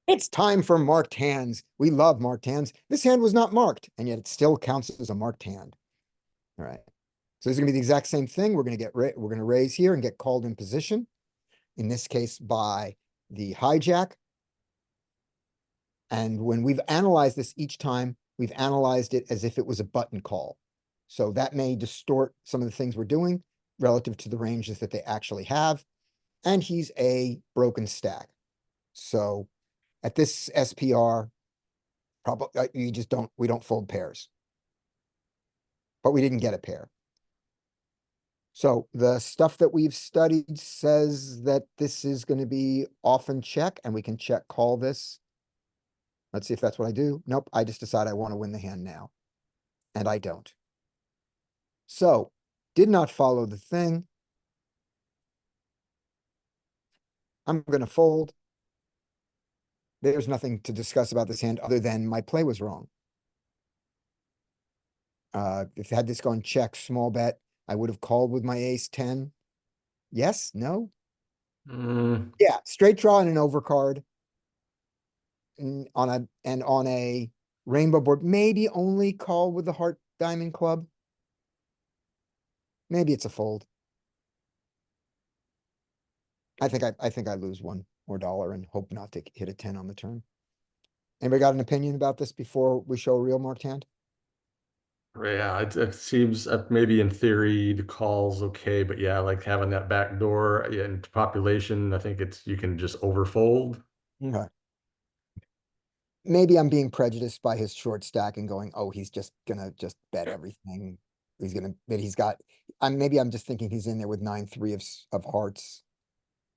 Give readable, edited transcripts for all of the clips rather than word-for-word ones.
It's time for marked hands. We love marked hands. This hand was not marked, and yet it still counts as a marked hand. All right. So this is gonna be the exact same thing. We're gonna raise here and get called in position. In this case, by the hijack. And when we've analyzed this each time, we've analyzed it as if it was a button call. So that may distort some of the things we're doing relative to the ranges that they actually have. And he's a broken stack. So at this SPR, probably we don't fold pairs. But we didn't get a pair. So the stuff that we've studied says that this is going to be often check, and we can check call this. Let's see if that's what I do. Nope, I just decide I want to win the hand now. And I don't. So, did not follow the thing. I'm going to fold. There's nothing to discuss about this hand other than my play was wrong. If had this gone check, small bet, I would have called with my ace 10. Yes, no? Yeah, straight draw and an overcard. On a rainbow board, maybe only call with the heart diamond club. Maybe it's a fold. I think I lose $1 more and hope not to hit a 10 on the turn. Anybody got an opinion about this before we show a real marked hand? Yeah, it seems maybe in theory the call's okay, but yeah, like having that back door and population, I think you can just overfold. Okay. Maybe I'm being prejudiced by his short stack and going, oh, he's just gonna just bet everything. Maybe I'm just thinking he's in there with 9-3 of hearts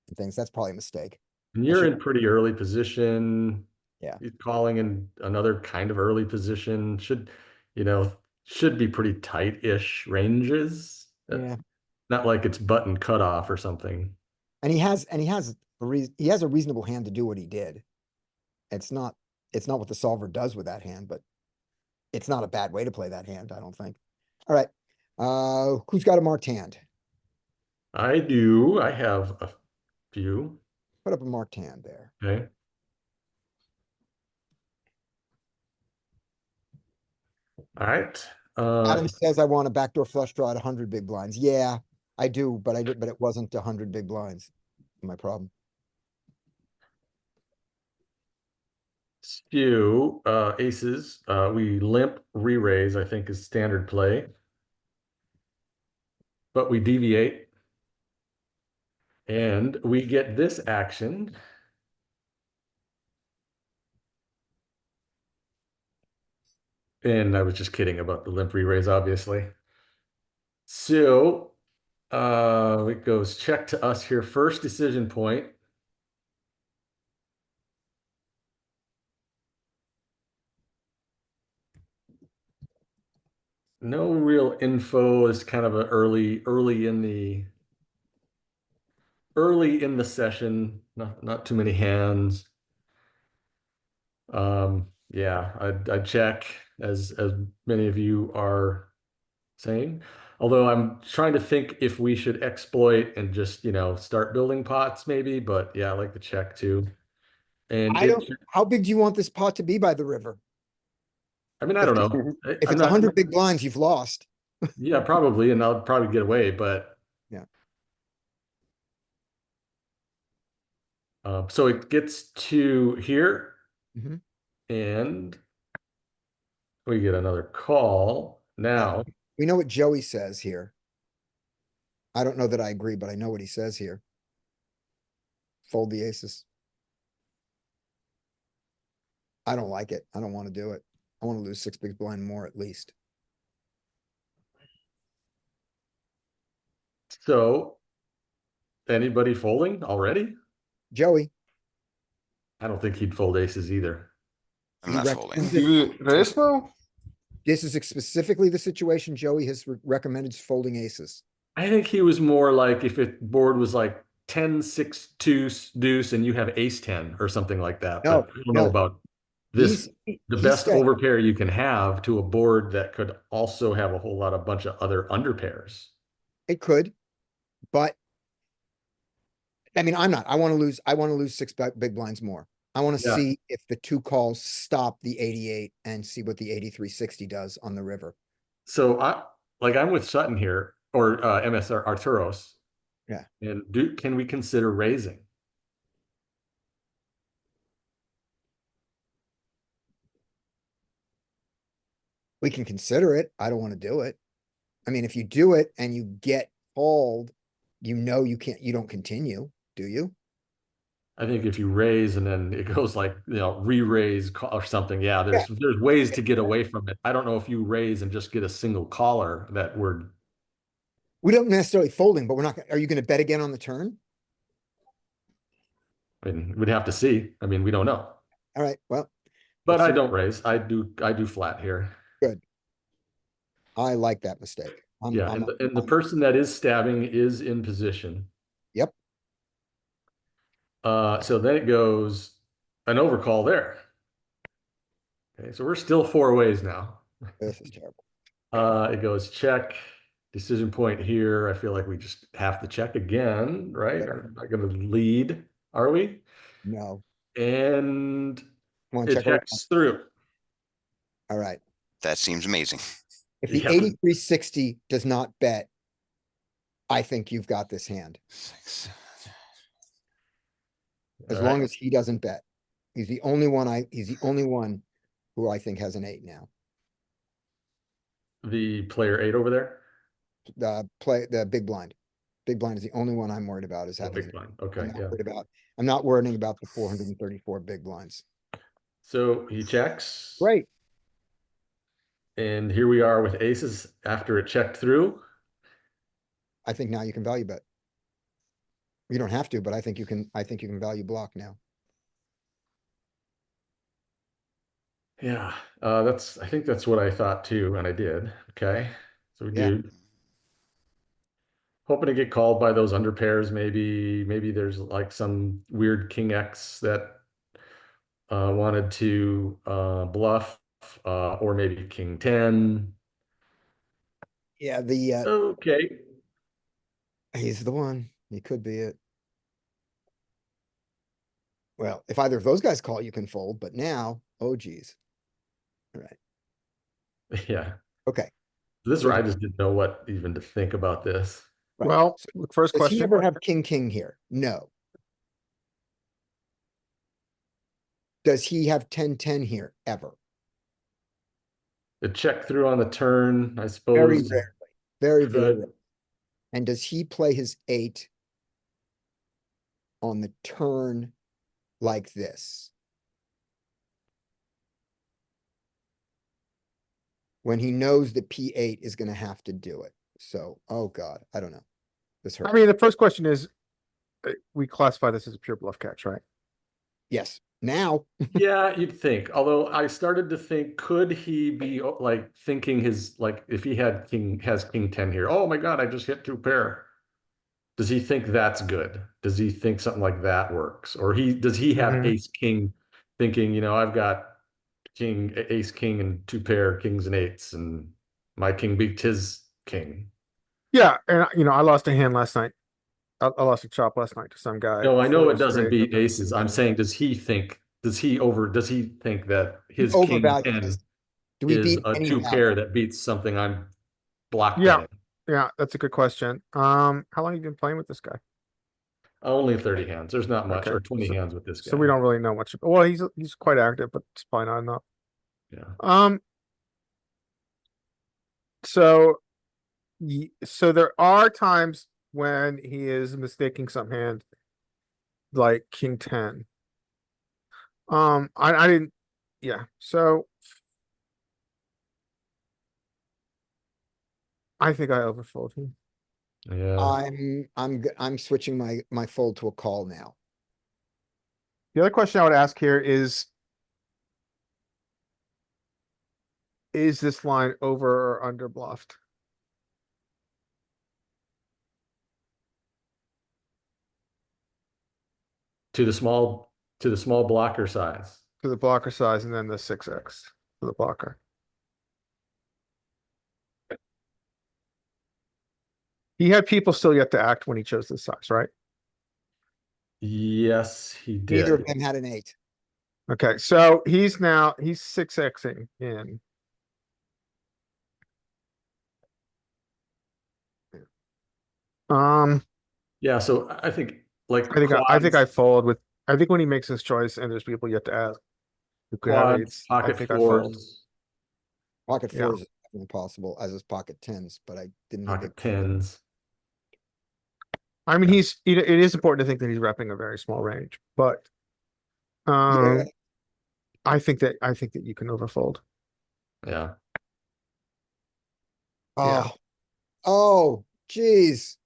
and things. That's probably a mistake. And you're in pretty early position. Yeah. He's calling in another kind of early position. Should be pretty tight-ish ranges. Yeah. Not like it's button cutoff or something. And he has a reasonable hand to do what he did. It's not what the solver does with that hand, but it's not a bad way to play that hand, I don't think. All right. Who's got a marked hand? I do. I have a few. Put up a marked hand there. Okay. All right. Adam says I want a backdoor flush draw at 100 big blinds. Yeah, I do, but it wasn't 100 big blinds. My problem. Few aces. We limp re-raise, I think, is standard play. But we deviate. And we get this action. And I was just kidding about the limp re-raise, obviously. So it goes check to us here. First decision point. No real info. Is kind of a early in the session. Not too many hands. Yeah, I'd check as many of you are saying. Although I'm trying to think if we should exploit and just, start building pots maybe, but yeah, I like the check too. And how big do you want this pot to be by the river? I mean, I don't know. If I'm it's not, 100 big blinds, you've lost. yeah, probably, and I'll probably get away, but Yeah. So it gets to here Mhm. and we get another call now. We know what Joey says here. I don't know that I agree, but I know what he says here. Fold the aces. I don't like it. I don't want to do it. I want to lose 6 big blind more at least. So anybody folding already? Joey. I don't think he'd fold aces either. I'm not folding. This is specifically the situation Joey has recommended folding aces. I think he was more like if it board was like 10, 6, 2, deuce, and you have ace 10 or something like that. No, but I don't know about this. The best overpair you can have to a board that could also have a whole lot of bunch of other underpairs. It could, but I mean, I want to lose 6 big blinds more. I want to Yeah. see if the two calls stop the 88 and see what the 8360 does on the river. So I'm with Sutton here, or MSR Arturos. Yeah. And can we consider raising? We can consider it. I don't want to do it. I mean, if you do it and you get called, you know you can't, you don't continue, do you? I think if you raise and then it goes like, re-raise or something, yeah, Yeah. there's ways to get away from it. I don't know if you raise and just get a single caller that we're, We don't necessarily folding, but we're not, are you going to bet again on the turn? I mean, we'd have to see. I mean, we don't know. All right, well, But let's I see. don't raise. I do flat here. Good. I like that mistake. Yeah, and the person that is stabbing is in position. Yep. So then it goes an overcall there. Okay, so we're still four ways now. This is terrible. It goes check, decision point here. I feel like we just have to check again, right? Yep. We're not going to lead, are we? No. And Come on, it check around. checks through. All right. That seems amazing. If the Yeah. 8360 does not bet, I think you've got this hand. As All long right. as he doesn't bet. He's the only one who I think has an 8 now. The player 8 over there. The big blind. Big blind is the only one I'm worried about is Oh, having. big an blind. eight. Okay, yeah. I'm not worrying about the 434 big blinds. So he checks. Great. And here we are with aces after it checked through. I think now you can value bet. You don't have to, but I think you can value block now. Yeah, I think that's what I thought too, and I did. Okay, so we Yeah. do. Hoping to get called by those under pairs. Maybe there's like some weird king X that wanted to bluff, or maybe king 10. Yeah, Okay. he's the one. He could be it. Well, if either of those guys call, you can fold, but now, oh geez. All right. Yeah. Okay. This is where I just didn't know what even to think about this. Right. Well, So first does he question, ever have king here? No. Does he have 10-10 here ever? It checked through on the turn, I Very suppose. rarely. Very, very Could. rarely. And does he play his 8 on the turn like this? When he knows that P8 is going to have to do it. So, oh God, I don't know. This hurts. I mean, the first question is, we classify this as a pure bluff catch, right? Yes, now, Yeah, you'd think. Although I started to think, could he be like thinking if he has king 10 here? Oh my God, I just hit 2 pair. Does he think that's good? Does he think something like that works? Or does he have Mhm. ace king thinking, I've got ace king and 2 pair kings and 8s, and my king beat his king. Yeah, and I lost a hand last night. I lost a chop last night to some guy. No, I know it 4 doesn't straight, beat aces. I'm saying, does he think that his king overvalue 10 this. Do we is beat a any 2 value? pair that beats something I'm block Yeah. betting? Yeah, that's a good question. How long have you been playing with this guy? Only 30 hands. There's not much, Okay, or 20 hands with this guy. So we don't really know much. Well, he's quite active, but it's probably not enough. Yeah. So there are times when he is mistaking some hand, like king 10. I didn't. Yeah, so I think I overfold him. Yeah. I'm switching my fold to a call now. The other question I would ask here is this line over or under bluffed? To the small blocker size. To the blocker size and then the 6x to the blocker. He had people still yet to act when he chose this size, right? Yes, he Neither of did. them had an 8. Okay, so he's 6xing in. Um, Yeah, so I think like I think I quads, fold with, I think when he makes his choice and there's people yet to ask who could have quads, eights, I pocket think I fold. fours, Pocket Yeah. fours is definitely possible, as is pocket tens, but I didn't think pocket it. tens. I mean, Yeah. it is important to think that he's repping a very small range, but Yeah. um, I think that you can overfold. Yeah. Yeah. Oh, oh, geez.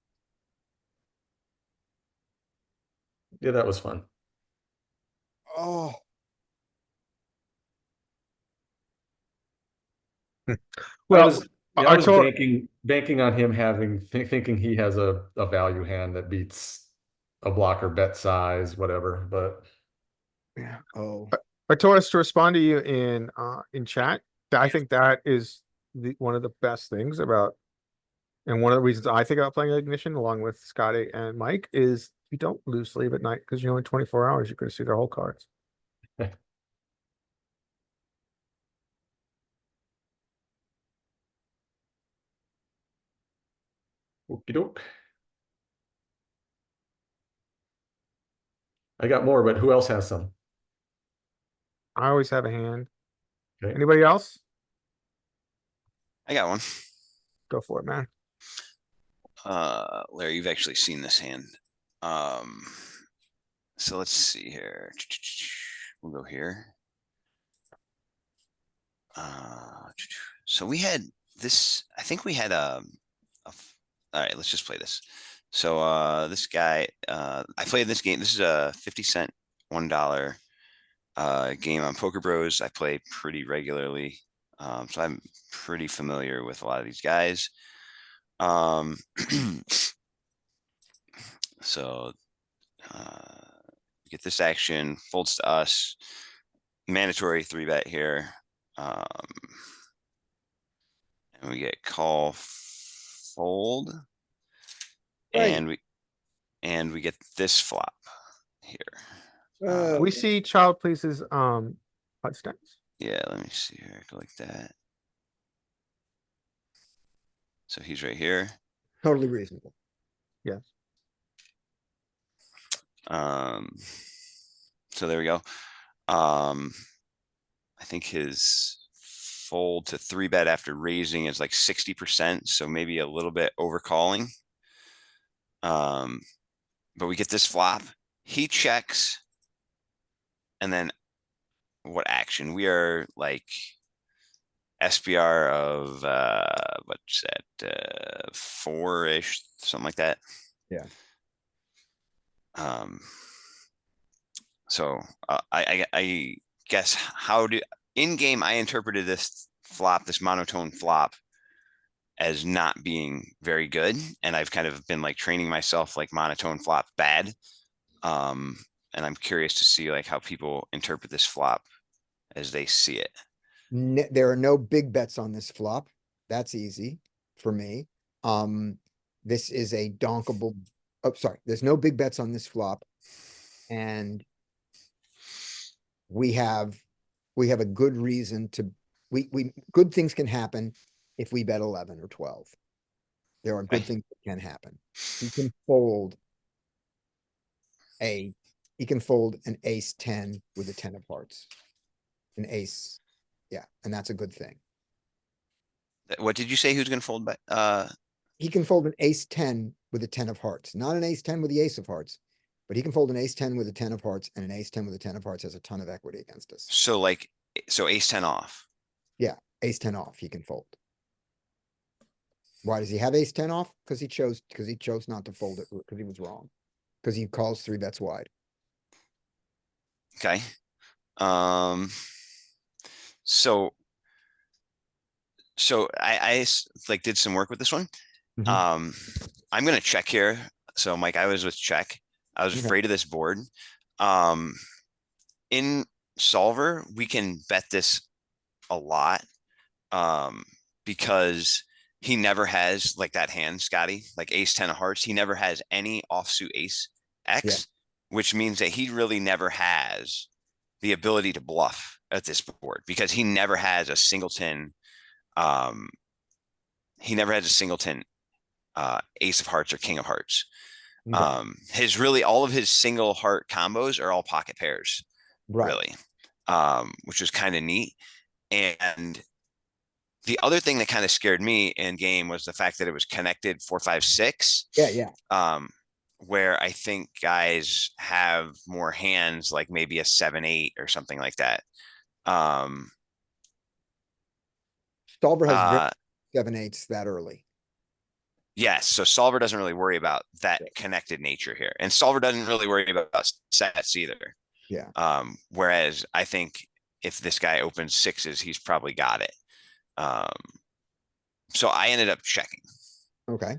Yeah, that was fun. Oh, I Well, was yeah, I I was told, banking on him having thinking he has a value hand that beats a blocker bet size, whatever. But yeah. Oh, I told us to respond to you in chat. I think that is one of the best things about, and one of the reasons I think about playing Ignition along with Scotty and Mike is you don't lose sleep at night because you're only 24 hours. You could see their whole cards. okie doke. I got more, but who else has some? I always have a hand. Okay. Anybody else? I got one. Go for it, man. Larry, you've actually seen this hand. Um, so let's see here. We'll go here. So we had this, I think we had all right, let's just play this. So this guy, I played this game. This is a 50 cent $1 game on Poker Bros. I play pretty regularly. So I'm pretty familiar with a lot of these guys. So get this action, folds to us, mandatory 3-bet here. And we get call fold. right. And we get this flop here. We see Child Pleases putt stance. Yeah, let me see here. Go like that. So he's right here. Totally reasonable. Yes. So there we go. I think his fold to 3-bet after raising is like 60%, so maybe a little bit overcalling. But we get this flop. He checks. And then what action? We are like SPR of what's that? 4-ish, something like that. Yeah. So I guess how do in game I interpreted this flop, this monotone flop, as not being very good, and I've kind of been like training myself like monotone flop bad. And I'm curious to see like how people interpret this flop as they see it. There are no big bets on this flop. That's easy for me. This is a donkable. Oh, sorry. There's no big bets on this flop. And we have a good reason to, good things can happen if we bet 11 or 12. There are good Okay. things that can happen. He can fold an ace 10 with a 10 of hearts. An ace. Yeah, and that's a good thing. What did you say? Who's going to fold back? He can fold an ace 10 with a 10 of hearts, not an ace 10 with the ace of hearts, but he can fold an ace 10 with a 10 of hearts, and an ace 10 with a 10 of hearts has a ton of equity against us. So like, so ace 10 off. Yeah, ace 10 off, he can fold. Why does he have ace 10 off? Because he chose not to fold it because he was wrong. Because he calls 3-bets wide. Okay. So I like did some work with this one. Mhm. I'm gonna check here. So Mike, I was with check. I was Okay. afraid of this board. In solver, we can bet this a lot. Because he never has like that hand, Scotty, like ace 10 of hearts. He never has any offsuit ace X, which means that he really never has the ability to bluff at this board because he never has a singleton. He never has a singleton ace of hearts or king of hearts. Okay. His really all of his single heart combos are all pocket pairs, Right. really, which was kind of neat. And the other thing that kind of scared me in game was the fact that it was connected 4, 5, 6. Yeah. Where I think guys have more hands, like maybe a 7, 8 or something like that. Stolber has Uh, 7/8 that early. yes, so Solver doesn't really worry about that connected nature here, and Solver doesn't really worry about sets either. Yeah. Whereas I think if this guy opens 6s, he's probably got it. So I ended up checking, Okay.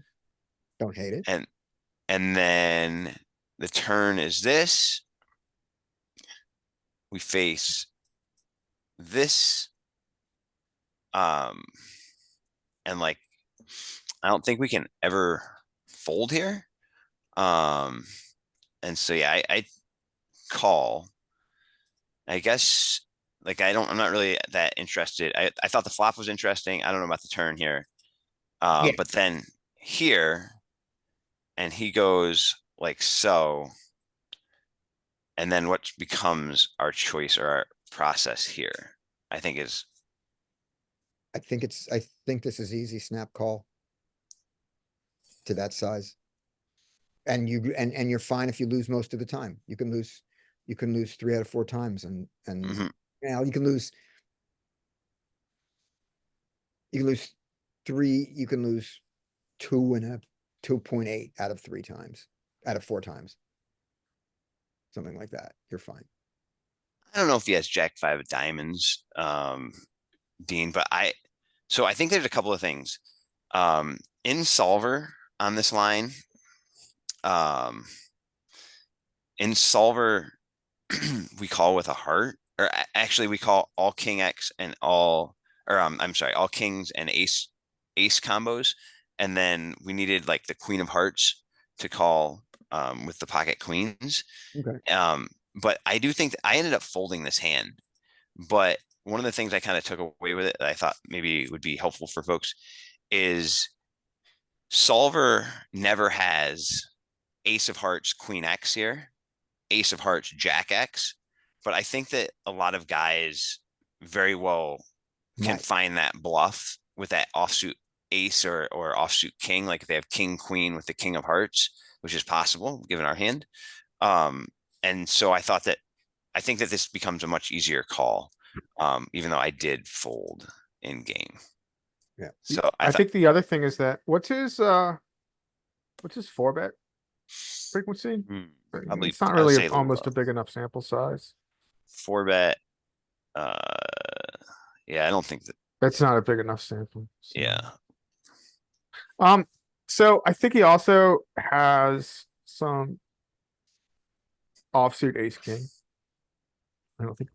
Don't hate it. and then the turn is this. We face this. And like, I don't think we can ever fold here. And so, yeah, I call, I guess, like, I'm not really that interested. I thought the flop was interesting. I don't know about the turn here. Yeah. But then here, and he goes like so, and then what becomes our choice or our process here, I think I think this is easy snap call. To that size. And you're fine if you lose most of the time. You can lose 3 out of 4 times and, Mhm. you know, you can lose 3, you can lose 2 and a 2.8 out of 3 times, out of 4 times. Something like that. You're fine. I don't know if he has Jack 5 of diamonds, Dean, but I think there's a couple of things. In solver on this line, in solver, we call with a heart, or actually we call all king X and all, or I'm sorry, all kings and ace combos. And then we needed like the queen of hearts to call with the pocket queens. Okay. But I do think that I ended up folding this hand. But one of the things I kind of took away with it that I thought maybe would be helpful for folks is solver never has ace of hearts, queen X here, ace of hearts, jack X. But I think that a lot of guys very well can Right. find that bluff with that offsuit ace or offsuit king, like if they have king queen with the king of hearts, which is possible given our hand. And so I think that this becomes a much easier call, even though I did fold in game. Yeah. So I think the other thing is that what's his 4-bet frequency? Probably It's not I would really say almost a big enough sample size. 4-bet. Yeah, I don't think that. That's not a big enough sample. So. Yeah, So I think he also has some offsuit ace king. I don't think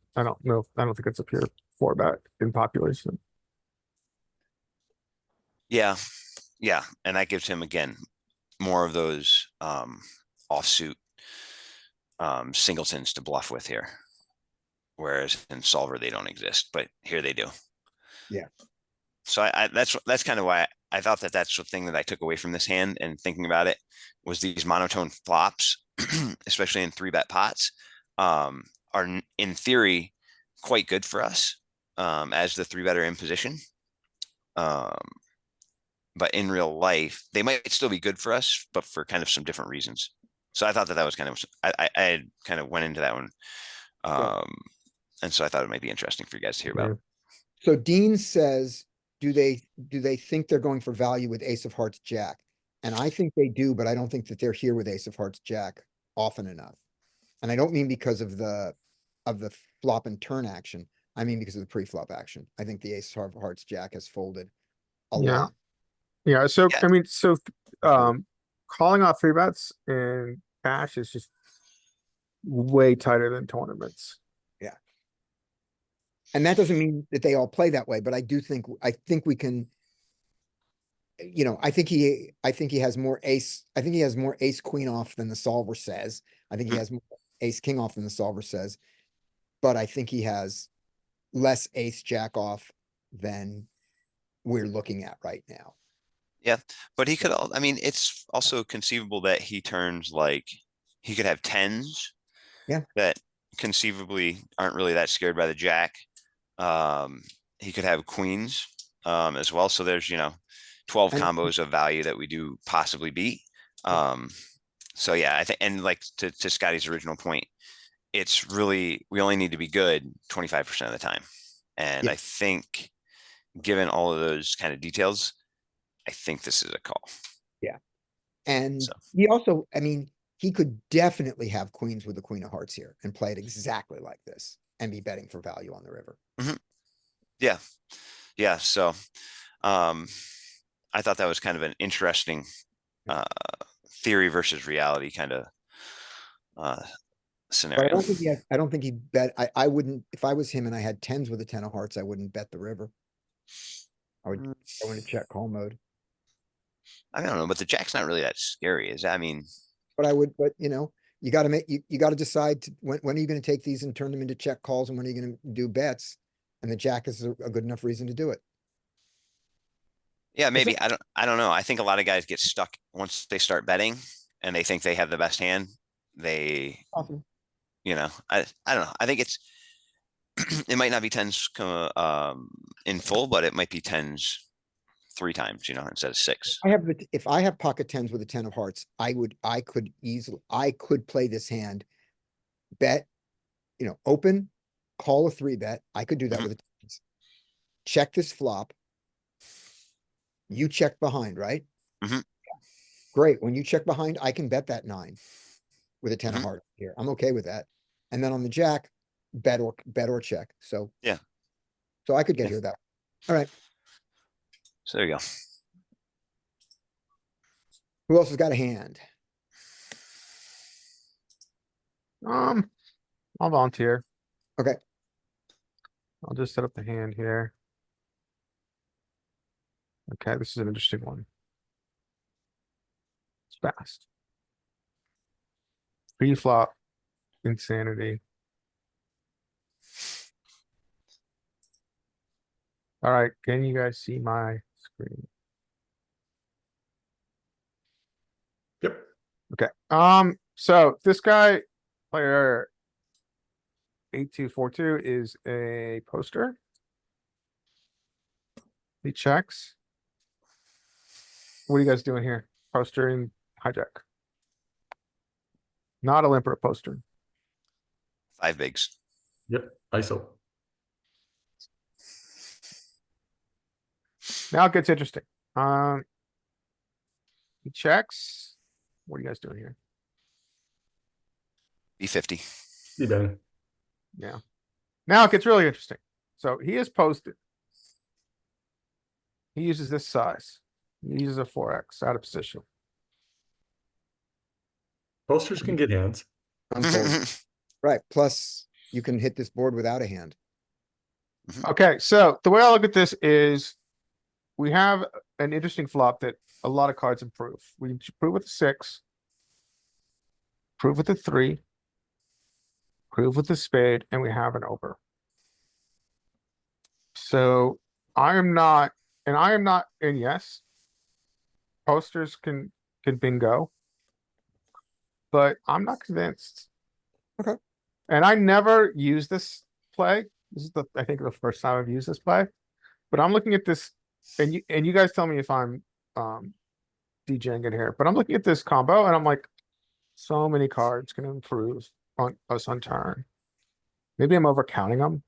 it's a pure 4-bet in population. yeah, and that gives him again more of those offsuit singletons to bluff with here, whereas in solver they don't exist, but here they do. Yeah. So that's kind of why I thought that that's the thing that I took away from this hand and thinking about it was these monotone flops, especially in 3-bet pots, are in theory quite good for us as the 3-better in position. But in real life, they might still be good for us, but for kind of some different reasons. So I thought that was kind of, I kind of went into that one. And so I thought it might be interesting for you guys to hear about. So Dean says, do they think they're going for value with ace of hearts, jack? And I think they do, but I don't think that they're here with ace of hearts, jack often enough. And I don't mean because of the flop and turn action. I mean because of the pre-flop action. I think the ace of hearts, jack has folded a Yeah. lot. Yeah, so Yeah. I mean, calling off 3-bets in cash is just way tighter than tournaments. Yeah. And that doesn't mean that they all play that way, but I think we can, you know, I think he has more ace queen off than the solver says. I think he has more ace king off than the solver says. but I think he has less ace jack off than we're looking at right now. But he could, I mean, it's also conceivable that he turns like, he could have tens. Yeah. That conceivably aren't really that scared by the jack. He could have queens, as well. So there's, 12 And- combos of value that we do possibly beat. So yeah, I think, and like to Scotty's original point, it's really, we only need to be good 25% of the time. And Yeah. I think, given all of those kind of details, I think this is a call. And So. he also, I mean, he could definitely have queens with the queen of hearts here and play it exactly like this and be betting for value on the river. Yeah, so, I thought that was kind of an interesting, theory versus reality kind of, But I scenario. don't think I don't think he bet, I wouldn't, if I was him and I had tens with a 10 of hearts, I wouldn't bet the river. I would go into check call mode, I don't know, but the jack's not really that scary, is that, I mean, but I would, but you gotta make, you gotta decide when are you gonna take these and turn them into check calls and when are you gonna do bets? And the jack is a good enough reason to do it. yeah, maybe, I don't know. I think a lot of guys get stuck once they start betting and they think they have the best hand. They, Awesome. I don't know. I think it's, it might not be tens, in full, but it might be tens 3 times, instead of 6. If I have pocket tens with a 10 of hearts, I could play this hand. Bet, open, call a 3-bet. I could do that Mhm. with a tens. Check this flop. You check behind, right? Mhm. Great. When you check behind, I can bet that 9 with a 10 of Mhm. hearts here. I'm okay with that. And then on the jack, bet or check. So. Yeah. So I could get Yeah. here that. All right. So there you go. Who else has got a hand? I'll volunteer. Okay. I'll just set up the hand here. Okay, this is an interesting one. It's fast. Pre-flop insanity. All right, can you guys see my screen? Yep. Okay, so this guy, player 8242 is a poster. He checks. What are you guys doing here? Poster and hijack. Not a limper, a poster. 5 bigs. Yep. ISO. Now it gets interesting. He checks. What are you guys doing here? B50. You betting. Yeah. Now it gets really interesting. So he is posted. He uses this size. He uses a 4x out of position. Posters can get hands. Unfold. Right. Plus you can hit this board without a hand. Okay, so the way I look at this is we have an interesting flop that a lot of cards improve. We improve with the 6. Improve with the 3. Improve with the spade, and we have an over. So I am not, and yes, posters can bingo. But I'm not convinced. Okay. And I never use this play. This is I think the first time I've used this play. But I'm looking at this, and you guys tell me if I'm DJing it here, but I'm looking at this combo and I'm like, so many cards can improve on us on turn. Maybe I'm over counting them.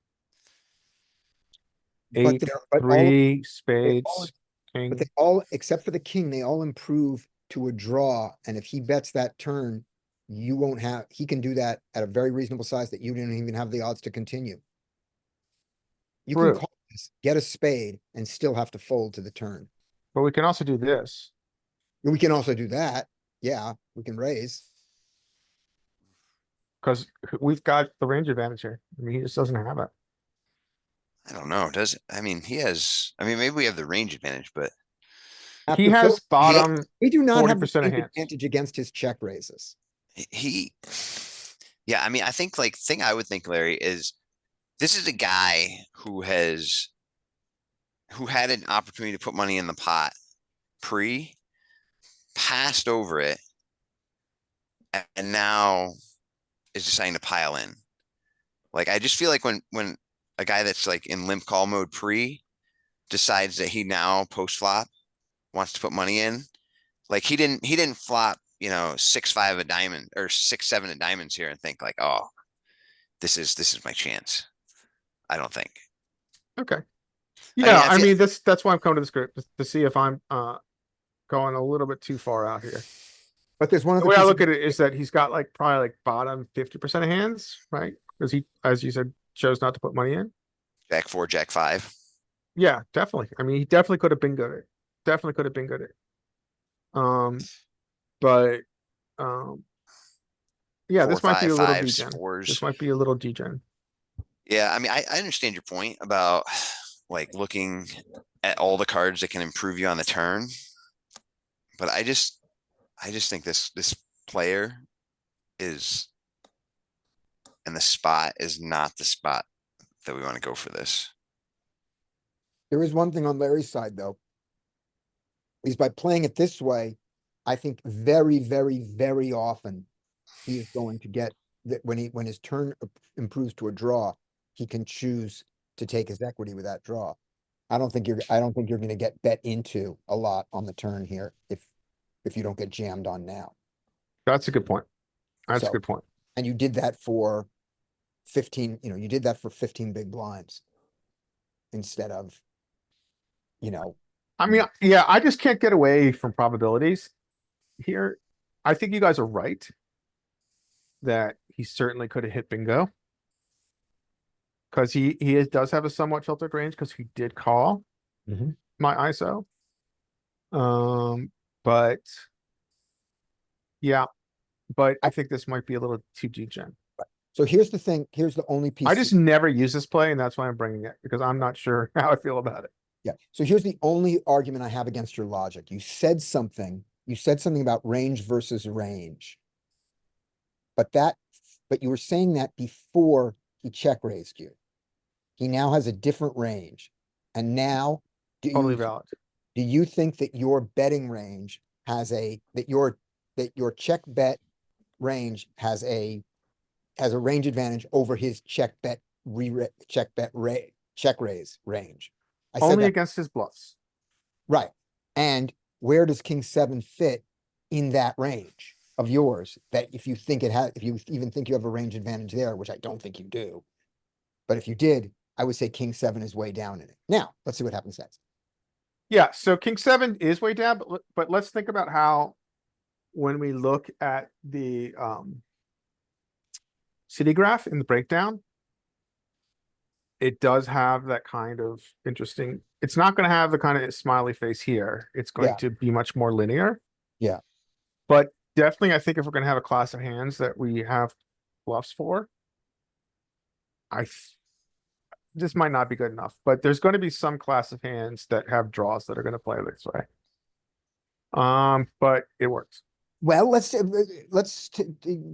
But 8, they're- but all- 3, all- spades, king. But they all, except for the king, they all improve to a draw. And if he bets that turn, you won't have, he can do that at a very reasonable size that you didn't even have the odds to continue. You can True. call this, get a spade and still have to fold to the turn. But we can also do this. We can also do that. Yeah, we can raise. Because we've got the range advantage here. I mean, he just doesn't have it. I don't know. I mean, maybe we have the range advantage, but He After has Phil- bottom, We do not have the 40% of range hands. advantage against his check raises. yeah, I mean, I think like thing I would think, Larry, is this is a guy who had an opportunity to put money in the pot passed over it, and now is deciding to pile in. Like, I just feel like when a guy that's like in limp call mode decides that he now post flop wants to put money in, like he didn't flop, 6-5 a diamond or 6-7 of diamonds here and think like, oh, this is my chance. I don't think. Okay. mean, Yeah, I I feel- mean, that's why I'm coming to this group, to see if I'm going a little bit too far out here. But there's one of The the way I pieces, look at it is that he's got like probably like bottom 50% of hands, right? Because he, as you said, chose not to put money in. Jack 4, Jack 5. Yeah, definitely. I mean, he definitely could have been good at it. Definitely could have been good at it. But yeah, 4, this might be 5, a little 5s, degen. 4s. This might be a little degen. Yeah, I mean, I understand your point about like looking at all the cards that can improve you on the turn. But I just think this player is, and the spot is not the spot that we want to go for this. there is one thing on Larry's side, though. Is by playing it this way, I think very, very, very often he is going to get that when his turn improves to a draw, he can choose to take his equity with that draw. I don't think you're gonna get bet into a lot on the turn here if you don't get jammed on now. That's a good point. That's a So- good point. And you did that for 15, you did that for 15 big blinds. Instead of, I mean, yeah, I just can't get away from probabilities here. I think you guys are right that he certainly could have hit bingo. Because does have a somewhat filtered range because he did call Mhm. my ISO. But yeah, but I think this might be a little too degen. so here's the thing, here's the only piece. I just never use this play, and that's why I'm bringing it because I'm not sure how I feel about it. Yeah, so here's the only argument I have against your logic. You said something about range versus range. But you were saying that before he check raised you. He now has a different range. And now, Totally valid. do you think that your betting range that your check bet range has a range advantage over his check raise range? I said Only that, against his bluffs. right. And where does king 7 fit in that range of yours? That if you even think you have a range advantage there, which I don't think you do. But if you did, I would say king 7 is way down in it. Now, let's see what happens next. Yeah, so king 7 is way down, but let's think about how when we look at the city graph in the breakdown, it does have that kind of interesting, it's not going to have the kind of smiley face here. It's going Yeah. to be much more linear. Yeah. But definitely, I think if we're going to have a class of hands that we have bluffs for, this might not be good enough, but there's going to be some class of hands that have draws that are going to play this way. But it works. Well, let's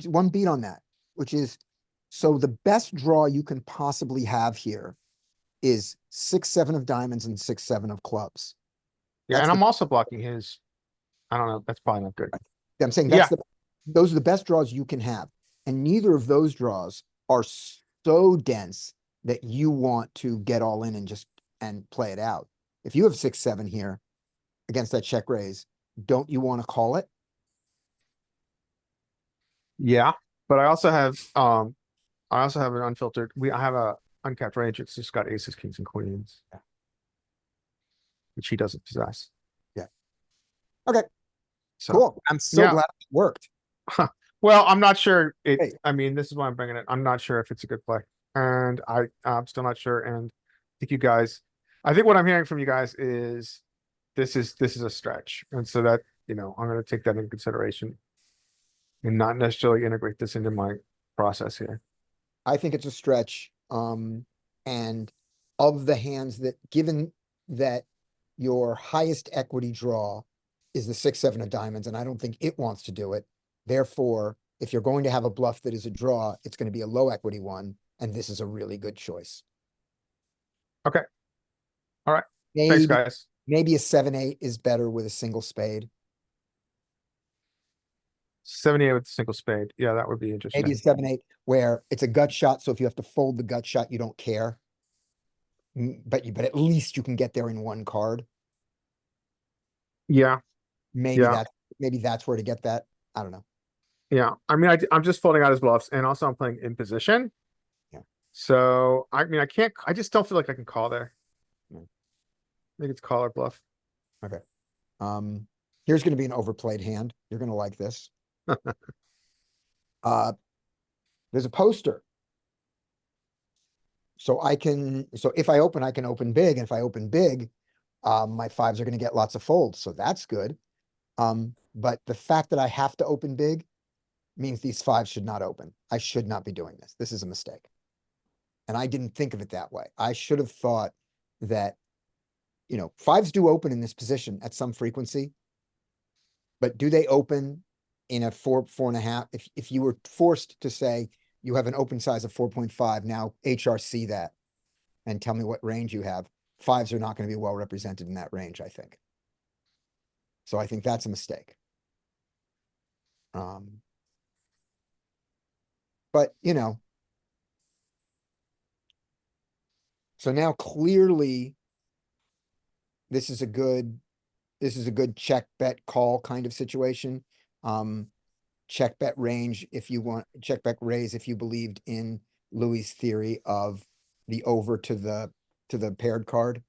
one beat on that, which is, so the best draw you can possibly have here is 6-7 of diamonds and 6-7 of clubs. Yeah, That's and the- I'm also blocking his. I don't know. That's probably not good. I'm saying those are the best draws you can have. And neither of those draws are so dense that you want to get all in and play it out. If you have 6-7 here against that check raise, don't you want to call it? Yeah, but I also have an unfiltered. I have a uncapped range. It's just got aces, kings, and queens, Yeah. which he doesn't possess. Yeah. Okay. So, Cool. I'm so yeah. glad it worked. well, I'm not sure. Hey. I mean, this is why I'm bringing it. I'm not sure if it's a good play, and I'm still not sure. And I think what I'm hearing from you guys is this is a stretch, and so that I'm going to take that into consideration, and not necessarily integrate this into my process here. I think it's a stretch. And of the hands that, given that your highest equity draw is the 6-7 of diamonds, and I don't think it wants to do it. Therefore, if you're going to have a bluff that is a draw, it's going to be a low equity one. and this is a really good choice. Okay. All right. Maybe, Thanks, guys. maybe a 7-8 is better with a single spade. 78 with a single spade. Yeah, that would be Maybe a interesting. 7-8 where it's a gut shot, so if you have to fold the gut shot, you don't care. But at least you can get there in one card. Yeah, Maybe Yeah. that's where to get that. I don't know. yeah. I mean, I'm just folding out his bluffs, and also I'm playing in position. Yeah. So, I mean, I just don't feel like I can call there. No. I think it's call or bluff. Here's gonna be an overplayed hand. You're gonna like this. There's a poster. So if I open, I can open big, and if I open big, my fives are gonna get lots of folds, so that's good. But the fact that I have to open big means these fives should not open. I should not be doing this. This is a mistake. And I didn't think of it that way. I should have thought that, fives do open in this position at some frequency. But do they open in a 4.5? If you were forced to say you have an open size of 4.5, now HRC that and tell me what range you have, fives are not going to be well represented in that range, I think. So I think that's a mistake. But so now clearly this is a good check bet call kind of situation. Check bet range if you want, check bet raise if you believed in Louis' theory of the over to the paired card.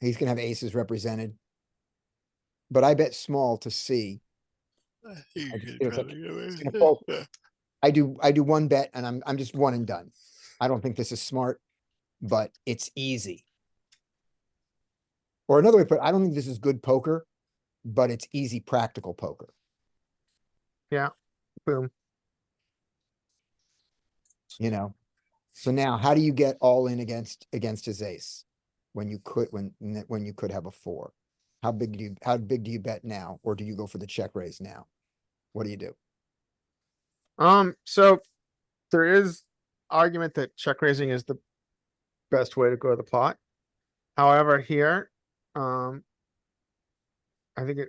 He's gonna have aces represented. But I bet small to see. I do one bet and I'm just one and done. I don't think this is smart, but it's easy. Or another way to put it, I don't think this is good poker, but it's easy practical poker. Boom. So now how do you get all in against his ace? When you could have a 4? How big do you bet now? Or do you go for the check raise now? What do you do? So there is argument that check raising is the best way to go to the pot. However, here, I think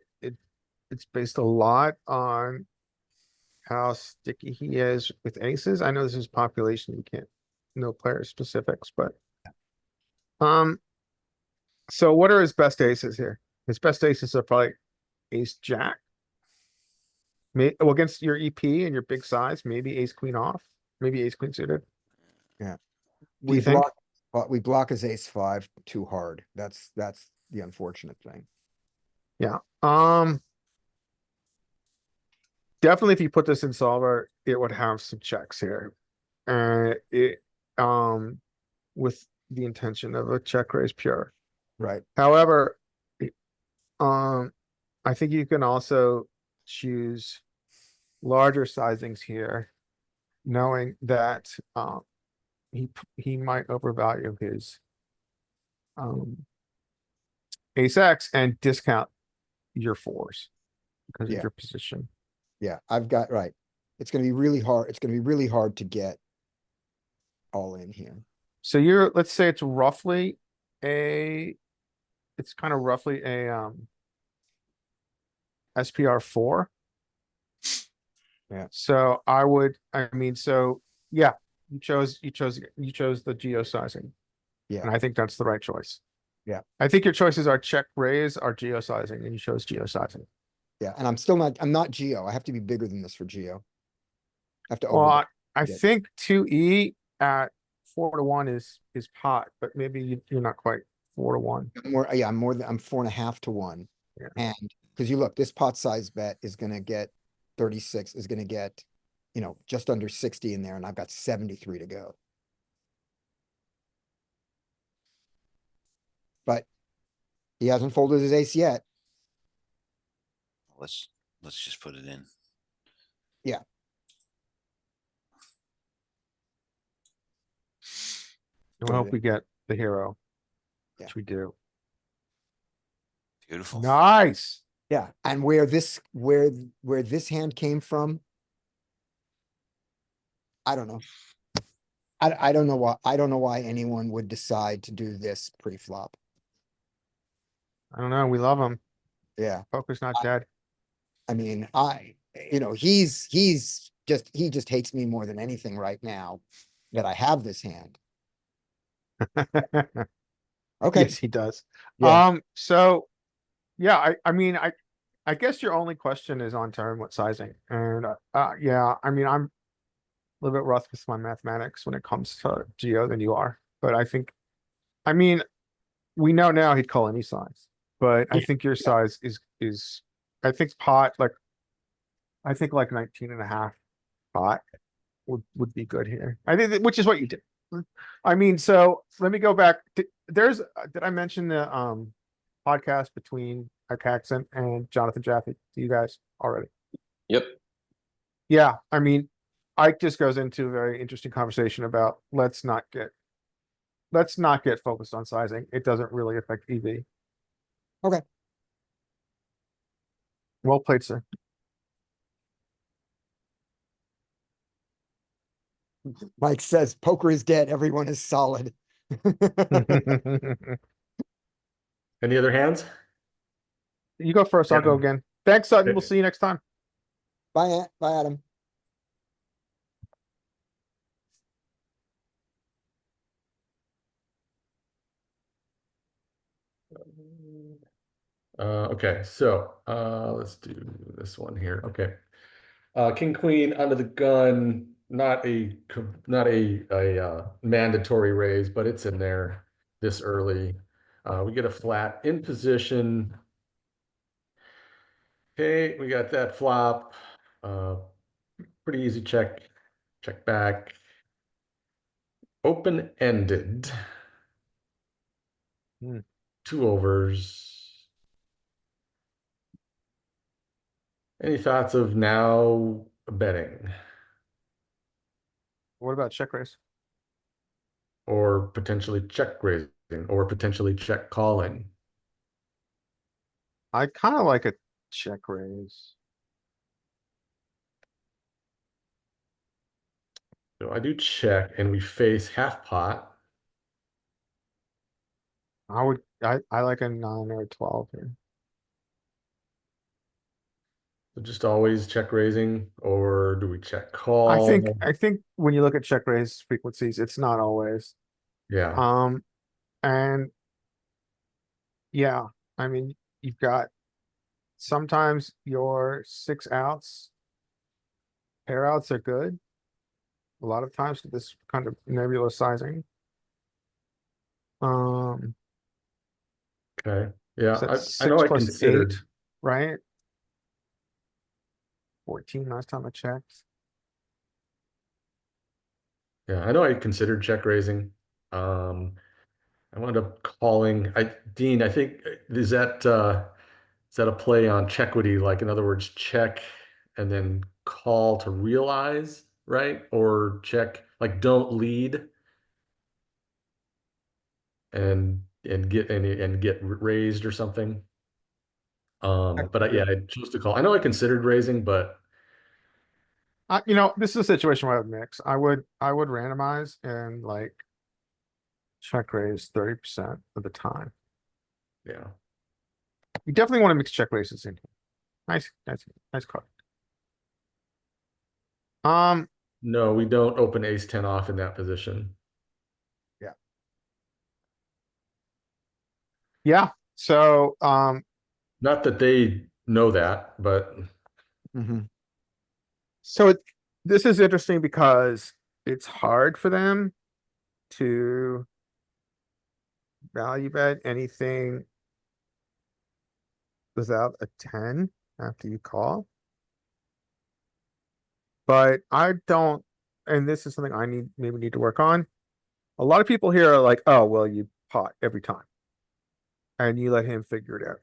it's based a lot on how sticky he is with aces. I know this is population, you can't know player specifics, but so what are his best aces here? His best aces are probably ace jack. Well, against your EP and your big size, maybe ace queen off, maybe ace queen suited. Yeah. Do you think? We block his ace 5 too hard. That's the unfortunate thing. Yeah. Definitely if you put this in solver, it would have some checks here. With the intention of a check raise pure. Right. However, I think you can also choose larger sizings here, knowing that he might overvalue his ace X and discount your 4s because of Yeah. your position. Yeah, right. It's gonna be really hard. It's gonna be really hard to get all in here. So let's say it's roughly a SPR 4. Yeah. So yeah, you chose the geo sizing. Yeah. And I think that's the right choice. Yeah. I think your choices are check raise or geo sizing, and you chose geo sizing. Yeah, and I'm not Geo. I have to be bigger than this for Geo. I have to Well, over. I Yeah. think 2E at 4-1 is pot, but maybe you're not quite 4-1. I'm 4.5 to 1. Yeah. And because you look, this pot size bet is gonna get 36, is gonna get, just under 60 in there, and I've got 73 to go. But he hasn't folded his ace yet. Let's just put it in. Yeah. I hope we get the hero, Yeah. which we do. Beautiful. Nice. Yeah, and where this hand came from I don't know. I don't know why anyone would decide to do this pre-flop. I don't know. We love him. Yeah, Poker's not dead. I mean, he just hates me more than anything right now that I have this hand. Okay, Yes, he does. Yeah. So yeah, I mean, I guess your only question is on turn what sizing, and yeah, I mean, I'm a little bit rough with my mathematics when it comes to Geo than you are, but I mean, we know now he'd call any size, but I Yeah. think your size is, I think pot like, I think like 19 and a half pot would be good here. I think which is what you did. I mean, so let me go back. Did I mention the podcast between Caxton and Jonathan Jaffe to you guys already? Yep. Yeah, I mean, Ike just goes into a very interesting conversation about let's not get focused on sizing. It doesn't really affect EV. Okay. Well played, sir. Mike says poker is dead. Everyone is solid. Any other hands? You go first. I'll go Yeah. again. Thanks, Sutton. Okay. We'll see you next time. Bye, Adam. Okay, so let's do this one here. Okay. King Queen under the gun, not a mandatory raise, but it's in there this early. We get a flat in position. Okay, we got that flop. Pretty easy check back. Open-ended. Hmm. 2 overs. Any thoughts of now betting What about check raise? or potentially check raising or potentially check calling? I kind of like a check raise. So I do check and we face half pot. I like a 9 or a 12 here. So just always check raising, or do we check I call? think when you look at check raise frequencies, it's not always. Yeah, And yeah, I mean, you've got sometimes your 6 outs, pair outs are good. A lot of times with this kind of nebulous sizing. okay. Yeah, So that's I know 6 I plus 8, considered. right? 14 last time I checked. Yeah, I know I considered check raising. I wound up calling. Dean, I think is that a play on checkity? Like in other words, check and then call to realize, right? Or check like don't lead and get raised or something. Yeah, I chose to call. I know I considered raising, but You know, this is a situation where I would mix. I would randomize and like check raise 30% of the time. yeah. You definitely want to mix check raises in here. Nice card. No, we don't open ace 10 off in that position. Yeah. So, Not that they know that, but so this is interesting because it's hard for them to value bet anything without a 10 after you call. But I don't, and this is something I maybe need to work on. A lot of people here are like, oh, well, you pot every time. And you let him figure it out.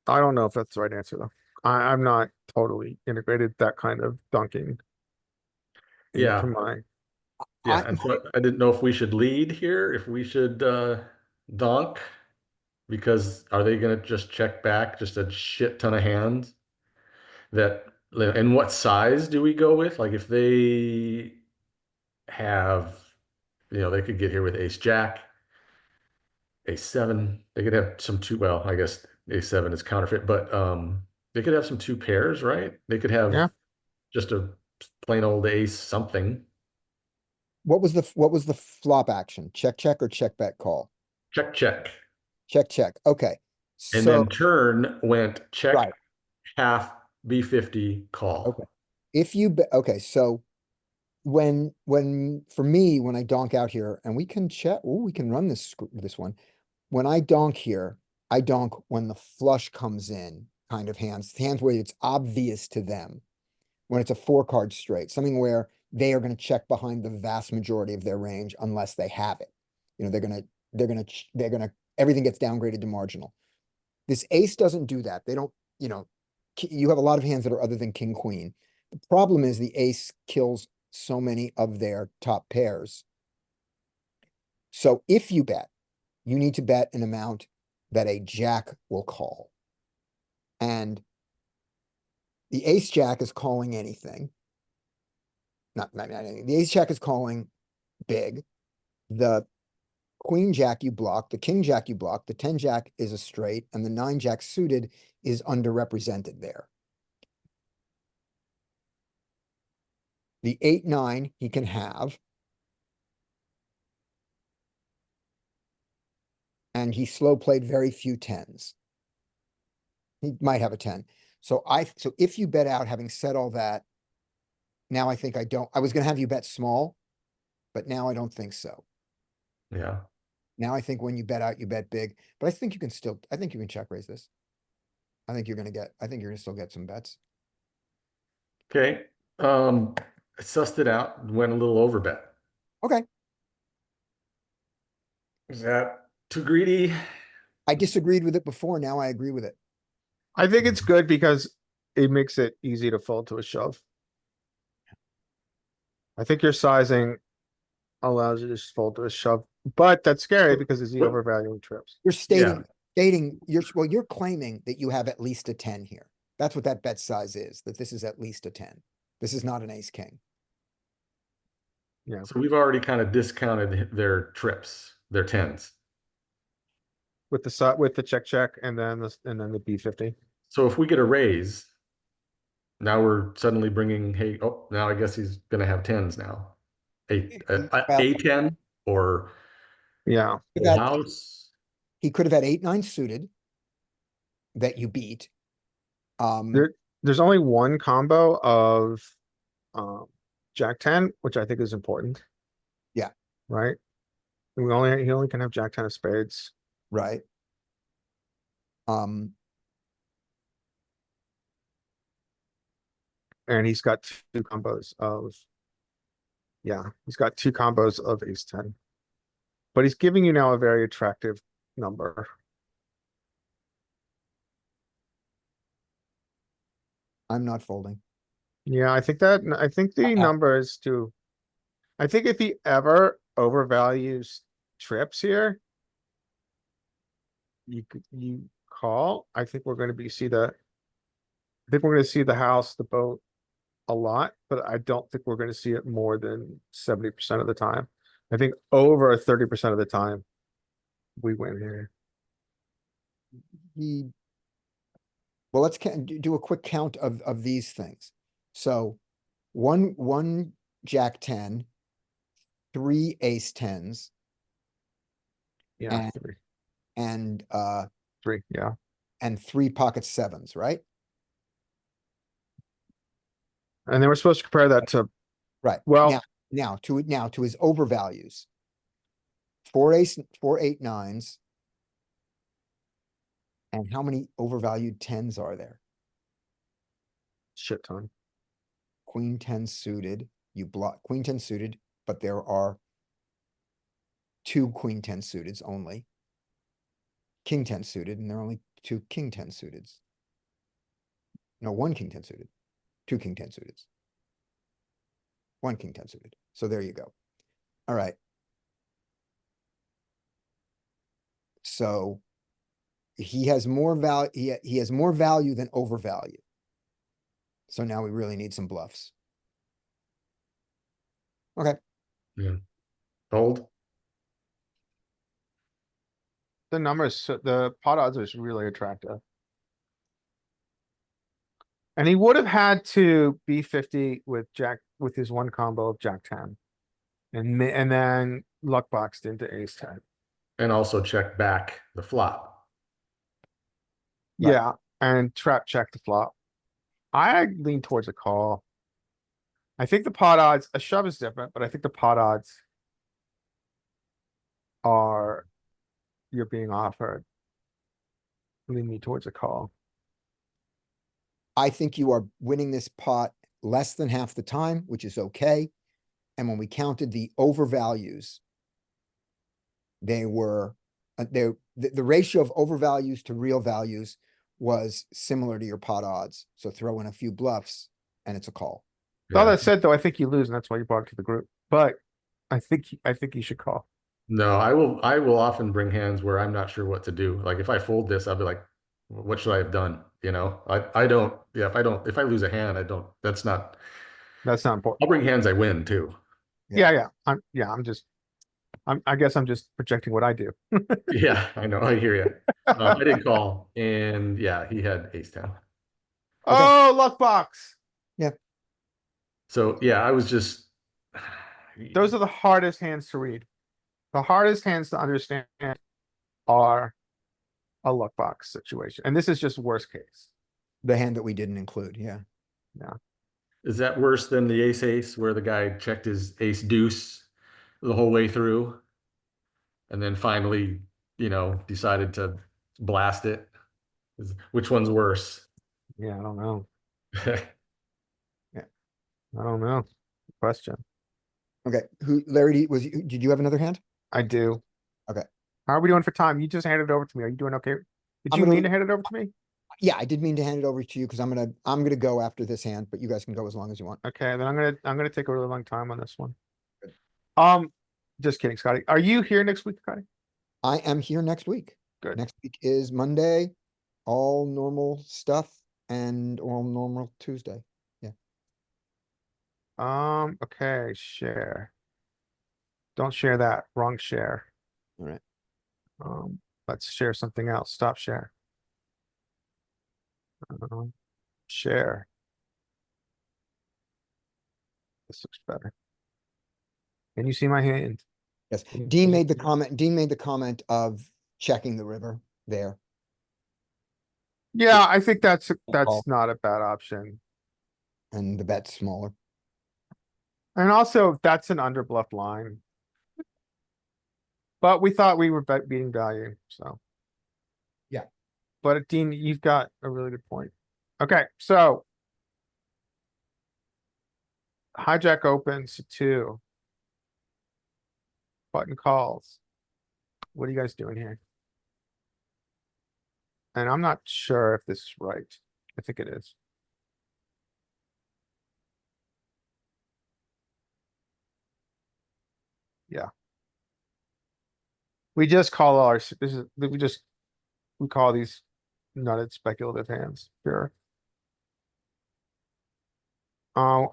I don't know if that's the right answer though. I'm not totally integrated that kind of dunking yeah. into my. Yeah, and so I didn't know if we should lead here, if we should donk, because are they gonna just check back just a shit ton of hands that And what size do we go with? Like if they have, they could get here with ace jack, ace seven. They could have some two. Well, I guess ace seven is counterfeit, but they could have some two pairs, right? They could Yeah. have just a plain old ace something. What was the flop action? Check, check, or check, bet, call? Check, check. Check, check. Okay. And So, then turn went check, right, half, B50, call. okay. If you, okay, so for me, when I donk out here, and we can check, oh, we can run this one. When I donk here, I donk when the flush comes in, kind of hands where it's obvious to them. When it's a 4-card straight, something where they are gonna check behind the vast majority of their range unless they have it. They're gonna, everything gets downgraded to marginal. This ace doesn't do that. They don't, you have a lot of hands that are other than king, queen. The problem is the ace kills so many of their top pairs. So if you bet, you need to bet an amount that a jack will call. And the ace jack is calling anything. Not anything. The ace jack is calling big. The queen jack you block, the king jack you block, the 10 jack is a straight, and the 9 jack suited is underrepresented there. The 8-9 he can have. And he slow played very few 10s. He might have a 10. So if you bet out, having said all that, now I think I was gonna have you bet small, but now I don't think so. Yeah. Now I think when you bet out, you bet big, but I think you can check raise this. I think you're gonna still get some bets. Okay. I sussed it out, went a little over bet. Okay, Is that too greedy? I disagreed with it before, now I agree with it. I think it's good because it makes it easy to fold to a shove. I think your sizing allows you to just fold to a shove, but that's scary because it's the What- overvaluing trips. You're Yeah. stating, you're claiming that you have at least a 10 here. That's what that bet size is, that this is at least a 10. This is not an ace king. Yeah, So we've already kind of discounted their trips, their tens. with the check check and then the B50. So if we get a raise, now we're suddenly bringing, hey, oh, now I guess he's gonna have tens now. A 10 or Yeah, full house. He could have had 8-9 suited that you beat. there's only one combo of Jack 10, which I think is important. Yeah. Right? He only can have Jack 10 of spades. Right. And he's got two combos of, yeah, he's got two combos of ace 10. But he's giving you now a very attractive number. I'm not folding. Yeah, I think the number is too. I think if he ever overvalues trips here, you call. I think we're going to see the house, the boat a lot, but I don't think we're going to see it more than 70% of the time. I think over 30% of the time we win here. Well, let's do a quick count of these things. So one Jack 10, 3 ace 10s, Yeah, and three, yeah. and 3 pocket 7s, right? And then we're supposed to compare that to, Right. well, Now to his overvalues. 4 8-9s. And how many overvalued 10s are there? shit ton. Queen 10 suited, you block Queen 10 suited, but there are 2 Queen 10 suiteds only. King 10 suited, and there are only 2 King 10 suiteds. No, 1 King 10 suited, 2 King 10 suiteds. 1 King 10 suited. So there you go. All right. So he has more value, he has more value than overvalue. So now we really need some bluffs. Okay, Fold. The numbers, the pot odds is really attractive. And he would have had to be 50 with jack, with his one combo of jack 10. And then luck boxed into ace 10. And also check back the flop. Right. Yeah, and trap check the flop. I lean towards a call. I think the pot odds, a shove is different, but I think the pot odds are you're being offered. Lean me towards a call. I think you are winning this pot less than half the time, which is okay. And when we counted the overvalues, they were, the ratio of overvalues to real values was similar to your pot odds. So throw in a few bluffs and it's a call. With all Yeah. that said, though, I think you lose, and that's why you brought it to the group. But I think you should call. No, I will often bring hands where I'm not sure what to do. Like if I fold this, I'll be like, what should I have done? You know, I don't, yeah, if I lose a hand, that's not, That's not important. I'll bring hands I win too. Yeah. I guess I'm just projecting what I do. Yeah, I know, I hear you. I did call and yeah, he had ace 10. Oh, luck box. So yeah, I was just. Those are the hardest hands to read. The hardest hands to understand are a luck box situation. And this is just worst case. The hand that we didn't include, yeah. Is that worse than the ace where the guy checked his ace deuce the whole way through? And then finally, decided to blast it? Which one's worse? Yeah, I don't know. I don't know. Question. Okay, Larry, did you have another hand? I do. Okay. How are we doing for time? You just handed it over to me. Are you doing okay? Did I'm you gonna- mean to hand it over to me? Yeah, I did mean to hand it over to you because I'm gonna go after this hand, but you guys can go as long as you want. Okay, then I'm gonna take a really long time on this one. Good. Just kidding, Scotty. Are you here next week, Scotty? I am here next week. Good. Next week is Monday, all normal stuff and all normal Tuesday. Okay, share. Don't share that. Wrong share. All right. Let's share something else. Stop share. Share. This looks better. Can you see my hand? Yes, Mm, Dean mm, made the mm. comment of checking the river there. Yeah, I think that's Call. not a bad option. And the bet's smaller. And also, that's an under bluff line. But we thought we were beating value, so. Yeah. But Dean, you've got a really good point. Okay, so. Hijack opens to 2. Button calls. What are you guys doing here? And I'm not sure if this is right. I think it is. Yeah. We just call we call these nutted speculative hands, sure.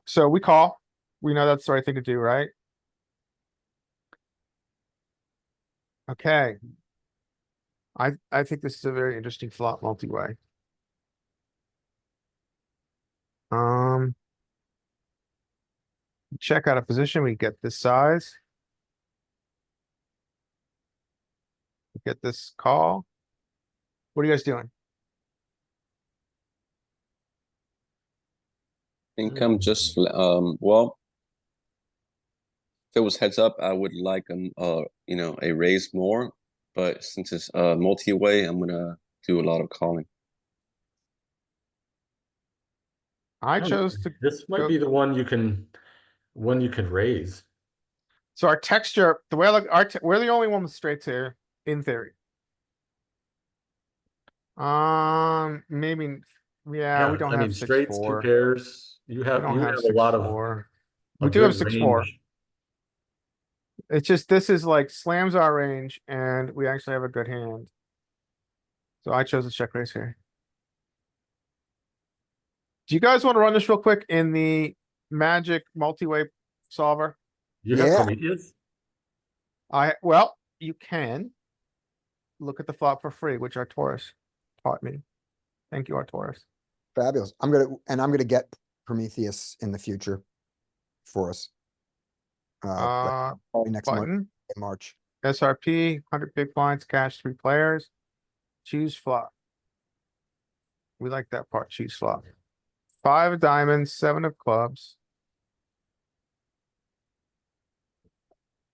So we call. We know that's the right thing to do, right? Okay. I think this is a very interesting flop multi-way. Check out a position, we get this size. We get this call. What are you guys doing? think I'm just well, if it was heads up, I would like a raise more, but since it's multi-way, I'm gonna do a lot of calling. I don't chose know. to, This might go- be the one you can raise. so our texture, the way I look, we're the only one with straights here, in theory. Maybe, yeah, we don't I have mean, straights, 2 6-4. pairs. You We have don't have a lot of 6-4. a We do have good 6-4. range. It's just, this is like slams our range and we actually have a good hand. So I chose a check raise here. Do you guys want to run this real quick in the Magic multi-way solver? You have Yeah. Prometheus? Well, you can look at the flop for free, which Arcturus taught me. Thank you, Arcturus. Fabulous. I'm gonna get Prometheus in the future for us. But probably next month, Button, in March. SRP, 100 big blinds, cash 3 players. Choose flop. We like that part, choose flop. 5 of diamonds, 7 of clubs.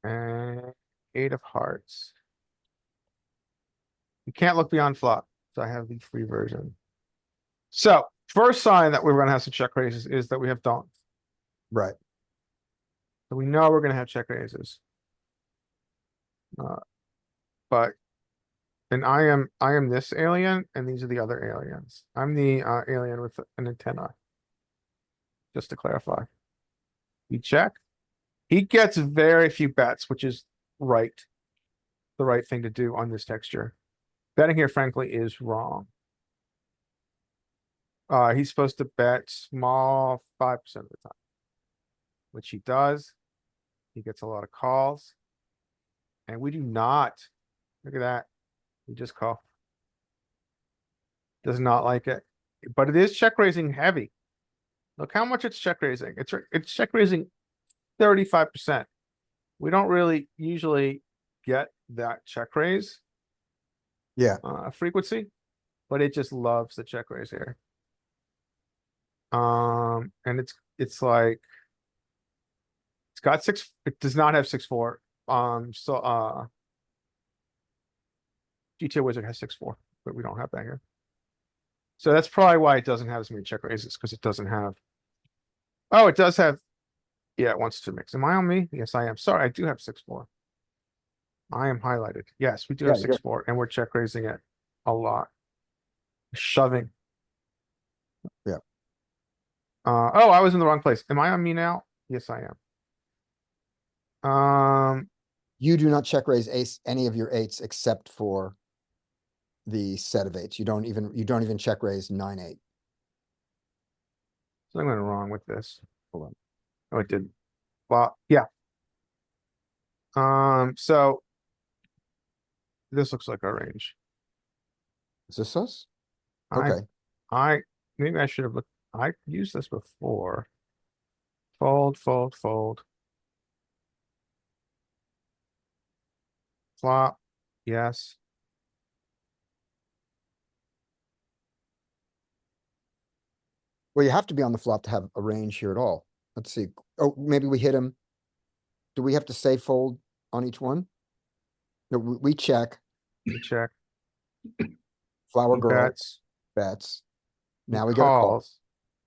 And 8 of hearts. You can't look beyond flop, so I have the free version. So, first sign that we're gonna have some check raises is that we have donks. Right. So we know we're gonna have check raises. But, and I am this alien, and these are the other aliens. I'm the alien with an antenna. Just to clarify. We check. He gets very few bets, which is right. The right thing to do on this texture. Betting here, frankly, is wrong. He's supposed to bet small 5% of the time. Which he does. He gets a lot of calls. And we do not. Look at that. We just call. Does not like it. But it is check raising heavy. Look how much it's check raising. It's check raising 35%. We don't really usually get that check raise. Yeah. Frequency, but it just loves the check raise here. And it's like it's got 6. It does not have 6-4. GTA Wizard has 6-4, but we don't have that here. So that's probably why it doesn't have as many check raises, because it doesn't have. Oh, it does have. Yeah, it wants to mix. Am I on me? Yes, I am. Sorry, I do have 6-4. I am highlighted. Yes, we do have Yeah, you're- 6-4, and we're check raising it a lot. Shoving. Yeah. Oh, I was in the wrong place. Am I on me now? Yes, I am. You do not check raise any of your eights except for the set of eights. You don't even check raise 9-8. Something went wrong with this. Hold on. Oh, it did. Well, yeah. So this looks like our range. Is this us? I- Okay. Maybe I should have looked. I used this before. Fold, fold, fold. Flop. Yes. Well, you have to be on the flop to have a range here at all. Let's see. Oh, maybe we hit him. Do we have to say fold on each one? No, we check. We check. Flower He girl bets. bets. He Now we get a call. calls.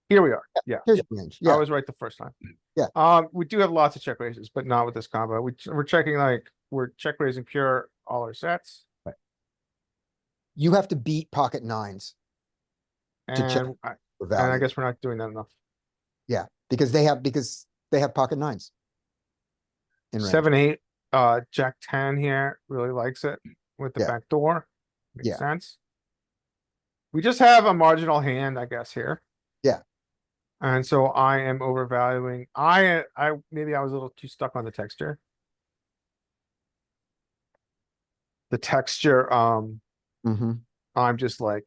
Here we are. Yeah. Here's your range. I Yeah, was right the first time. Yeah. We do have lots of check raises, but not with this combo. We're checking we're check raising pure all our sets. you have to beat pocket nines To check And I for value. guess we're not doing that enough. Yeah, because they have pocket nines. In range. 7-8, Jack 10 here really likes it with the Yeah. back door. Makes Yeah. sense. We just have a marginal hand, I guess, here. Yeah. And so I am overvaluing. Maybe I was a little too stuck on the texture. The texture, Mm-hmm. I'm just like,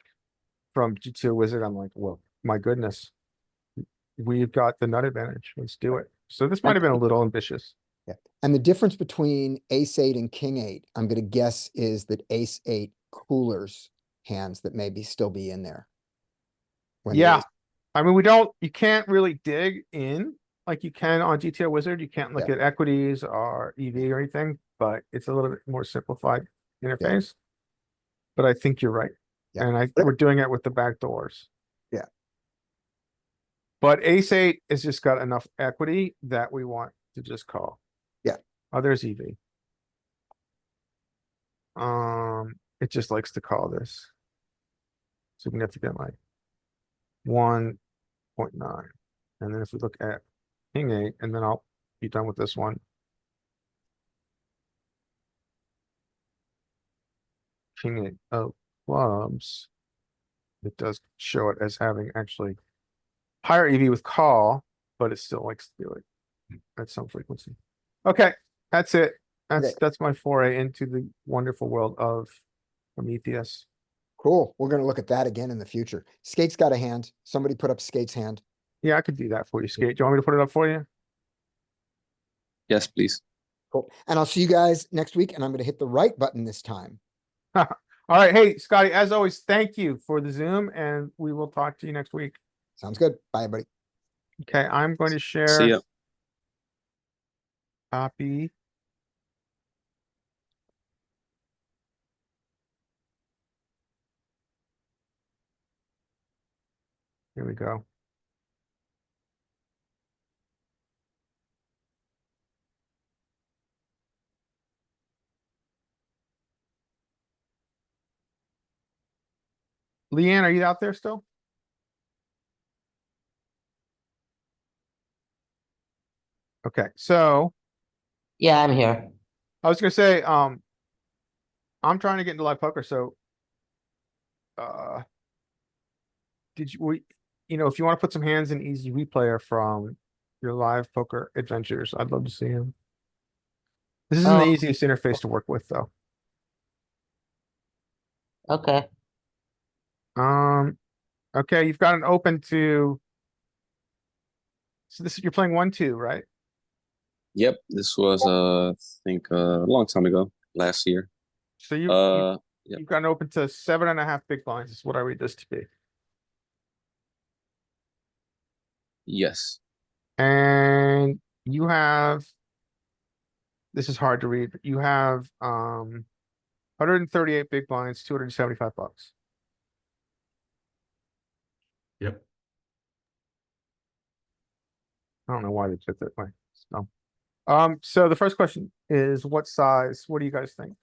from GTO Wizard, I'm like, well, my goodness. We've got the nut advantage. Let's do it. So this might have been a little ambitious. And the difference between ace 8 and king 8, I'm gonna guess, is that ace 8 coolers hands that maybe still be in there. When the Yeah. ace- I mean, you can't really dig in like you can on GTO Wizard. You can't look Yeah. at equities or EV or anything, but it's a little bit more simplified interface. But I think you're right. Yeah. And But- we're doing it with the back doors. Yeah. But ace 8 has just got enough equity that we want to just call. Yeah. Oh, there's EV. It just likes to call this. Significantly. 1.9. And then if we look at king 8, and then I'll be done with this one. King 8 of clubs. It does show it as having actually higher EV with call, but it still likes to do it at some frequency. Okay, that's it. Okay. That's my foray into the wonderful world of Prometheus. Cool. We're gonna look at that again in the future. Skate's got a hand. Somebody put up Skate's hand. Yeah, I could do that for you, Skate. Do you want me to put it up for you? Yes, please. Cool. And I'll see you guys next week, and I'm gonna hit the right button this time. All right. Hey, Scotty, as always, thank you for the Zoom, and we will talk to you next week. Sounds good. Bye, everybody. Okay, I'm going to See share ya. copy. Here we go. Leanne, are you out there still? Okay, so Yeah, I'm here. I was gonna say, I'm trying to get into live poker, so did if you want to put some hands in Easy Replayer from your live poker adventures, I'd love to see him. This isn't the Oh. easiest interface to work with, though. Okay. Okay, you've got an open to. So you're playing 1-2, right? Yep, this was I think a long time ago, last year. So you Yep. you've got an open to 7.5 big blinds, is what I read this to be. Yes. And you have, this is hard to read, but you have 138 big blinds, $275. Yep. I don't know why they took that way. So the first question is what size? What do you guys think?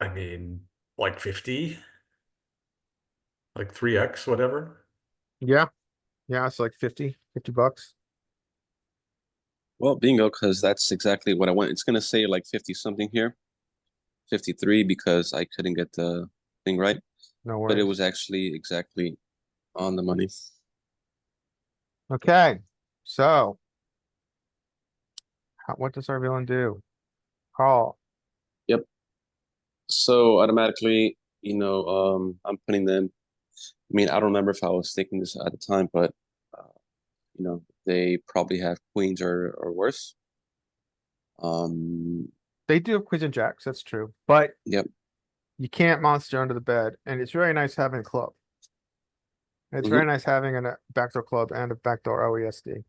I mean, like 50, like 3x, whatever. Yeah, it's like 50 bucks. Well, bingo, because that's exactly what I want. It's gonna say like 50 something here. 53 because I couldn't get the thing right. No But it worries. was actually exactly on the money. Okay, so what does our villain do? Call. So automatically, I'm putting them. I mean, I don't remember if I was thinking this at the time, but they probably have queens or worse. They do have queens and jacks, that's true, but Yep. you can't monster under the bed, and it's very nice having a club. It's very nice having a backdoor club and a backdoor OESD.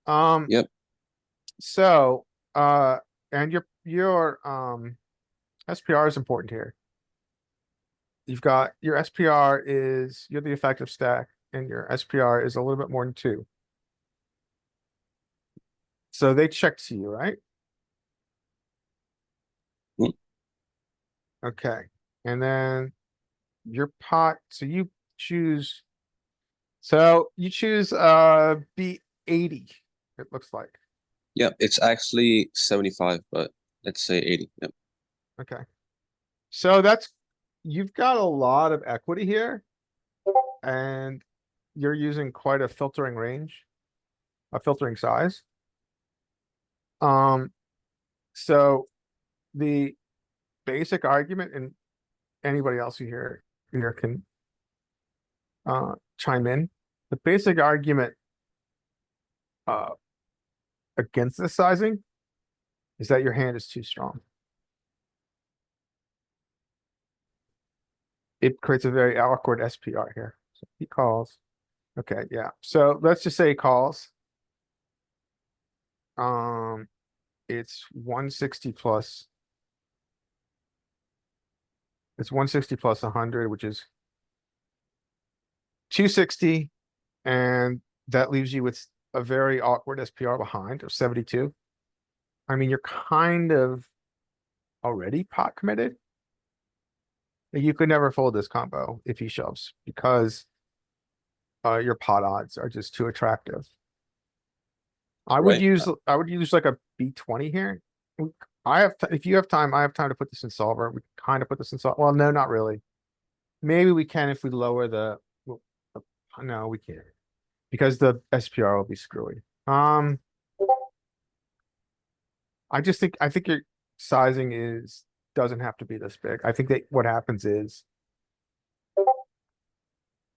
Yep. So, and your SPR is important here. You've got your SPR is, you're the effective stack, and your SPR is a little bit more than 2. So they check to you, right? Mm. Okay, and then your pot, so you choose B80, it looks like. Yep. It's actually 75, but let's say 80. Yep. Okay. So you've got a lot of equity here. And you're using quite a filtering range, a filtering size. So the basic argument, and anybody else who here can chime in. The basic argument against this sizing is that your hand is too strong. It creates a very awkward SPR here. So he calls. Okay, yeah. So let's just say he calls. It's 160 plus. It's 160 plus 100, which is 260, and that leaves you with a very awkward SPR behind of 72. I mean, you're kind of already pot committed. You could never fold this combo if he shoves because your pot odds are just too attractive. I would Right. use like a B20 here. if you have time, I have time to put this in solver. We kind of put this in sol, well, no, not really. Maybe we can if we lower well, no, we can't. Because the SPR will be screwy. I think your sizing doesn't have to be this big. I think that what happens is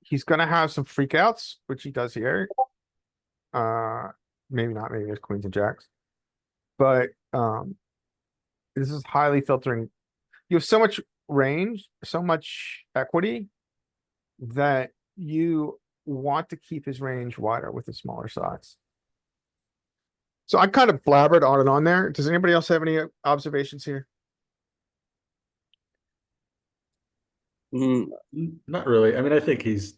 he's gonna have some freakouts, which he does here. Maybe not, maybe there's queens and jacks. But, this is highly filtering. You have so much range, so much equity that you want to keep his range wider with a smaller size. So I kind of blabbered on and on there. Does anybody else have any observations here? Mm, Not really. I mean, I think he's,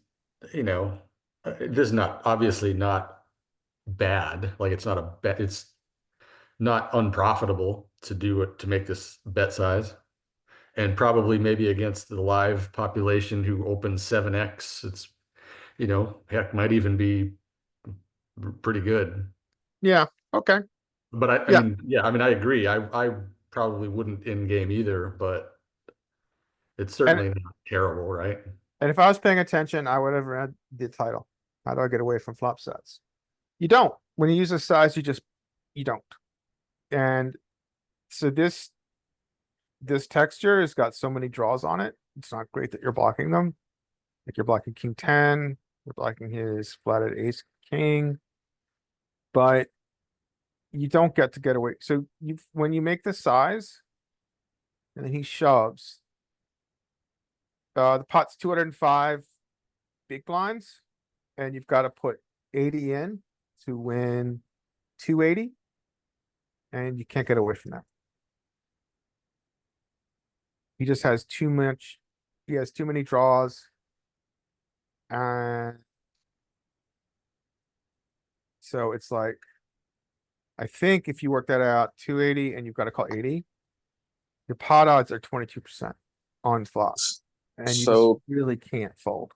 you know, this is not obviously not bad. Like it's not a bet. It's not unprofitable to do it, to make this bet size. And probably maybe against the live population who opens 7x, it's, you know, heck, might even be pretty good. Yeah, okay. But I Yeah. mean, yeah, I mean, I agree. I probably wouldn't in game either, but it's certainly not terrible, right? And if I was paying attention, I would have read the title. How do I get away from flop sets? You don't. When you use this size, you don't. And so this texture has got so many draws on it. It's not great that you're blocking them. Like you're blocking king 10, you're blocking his flatted ace king. But you don't get to get away. So when you make this size and then he shoves, the pot's 205 big blinds, and you've got to put 80 in to win 280. And you can't get away from that. He just has too much, he has too many draws. And so it's like, I think if you work that out, 280 and you've got to call 80, your pot odds are 22% on flop. And you just So, really can't fold.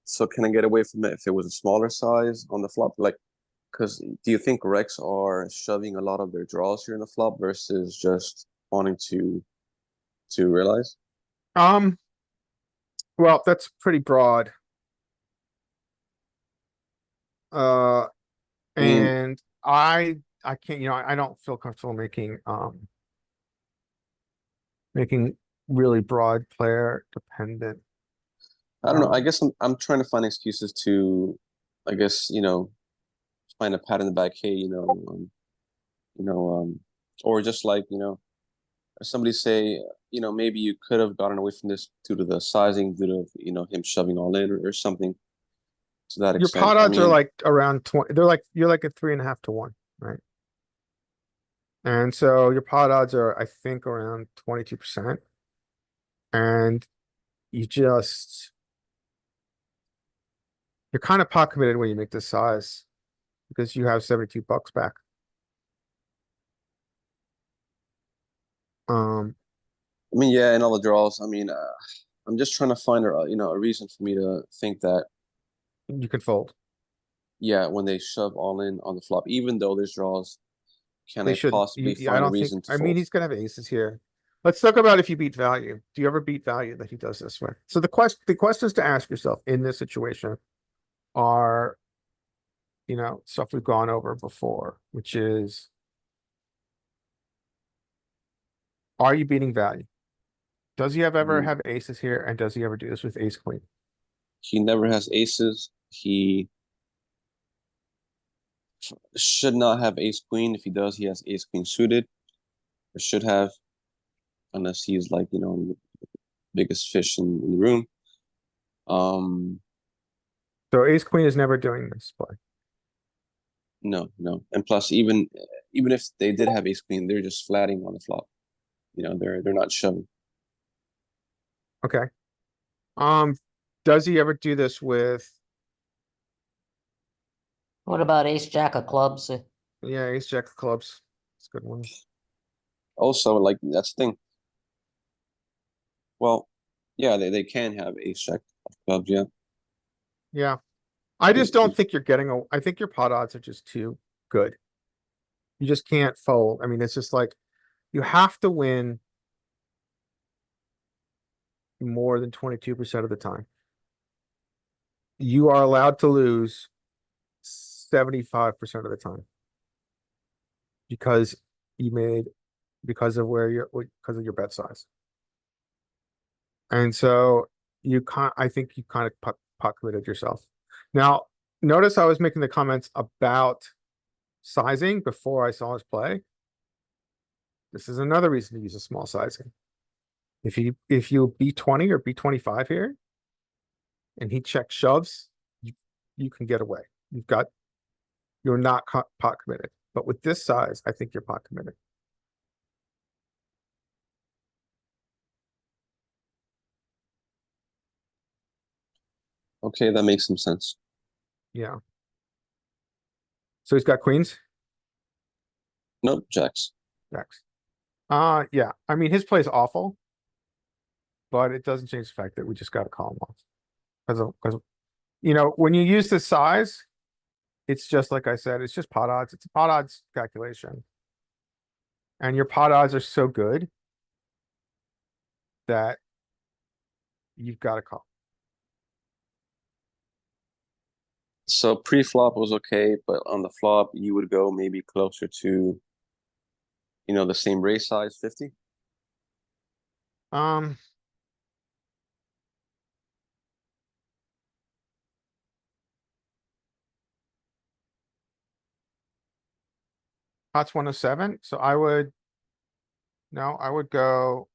so can I get away from it if it was a smaller size on the flop? Like, because do you think Rex are shoving a lot of their draws here in the flop versus just wanting to realize? Well, that's pretty broad. I mean, And I can't, I don't feel comfortable making really broad player dependent. I don't know. I guess I'm trying to find excuses to, I guess, find a pat in the back. Hey, or just like, somebody say, maybe you could have gotten away from this due to the sizing, due to, him shoving all in or something to that Your extent. pot I odds are mean, like around 20, you're like at 3.5 to 1, right? And so your pot odds are, I think, around 22%. And you're kind of pot committed when you make this size because you have $72 back. I mean, yeah, and all the draws. I mean, I'm just trying to find a reason for me to think that, You can fold. yeah, when they shove all in on the flop, even though there's draws, can They I shouldn't. possibly I find a don't think, reason to I mean, fold? he's gonna have aces here. Let's talk about if you beat value. Do you ever beat value that he does this way? So the questions to ask yourself in this situation are, stuff we've gone over before, which is, are you beating value? Does he ever Mm. have aces here? And does he ever do this with ace queen? He never has aces. He should not have ace queen. If he does, he has ace queen suited, or should have, unless he's like, the biggest fish in the room. So ace queen is never doing this play. No. And plus, even if they did have ace queen, they're just flatting on the flop. They're not shoving. Okay. Does he ever do this with, What about ace jack of clubs? yeah, ace jack of clubs? It's a good one. Also, like, that's the thing. Well, yeah, they can have ace jack of clubs, yeah. Yeah. I just don't think you're getting I think your pot odds are just too good. You just can't fold. I mean, it's just like, You have to win more than 22% of the time. You are allowed to lose 75% of the time. Because you made, because of because of your bet size. And so I think you kind of pot committed yourself. Now, notice I was making the comments about sizing before I saw his play. This is another reason to use a small sizing. If you B20 or B25 here, and he checks shoves, you can get away. You're not pot committed. But with this size, I think you're pot committed. Okay, that makes some sense. Yeah. So he's got queens, Nope, jacks. jacks. Yeah, I mean, his play is awful. But it doesn't change the fact that we just gotta call him off. Because, when you use this size, it's just like I said, it's just pot odds. It's a pot odds calculation. And your pot odds are so good that you've got to call. So pre-flop was okay, but on the flop, you would go maybe closer to, the same raise size, 50? Pot's 107, so no, I would go.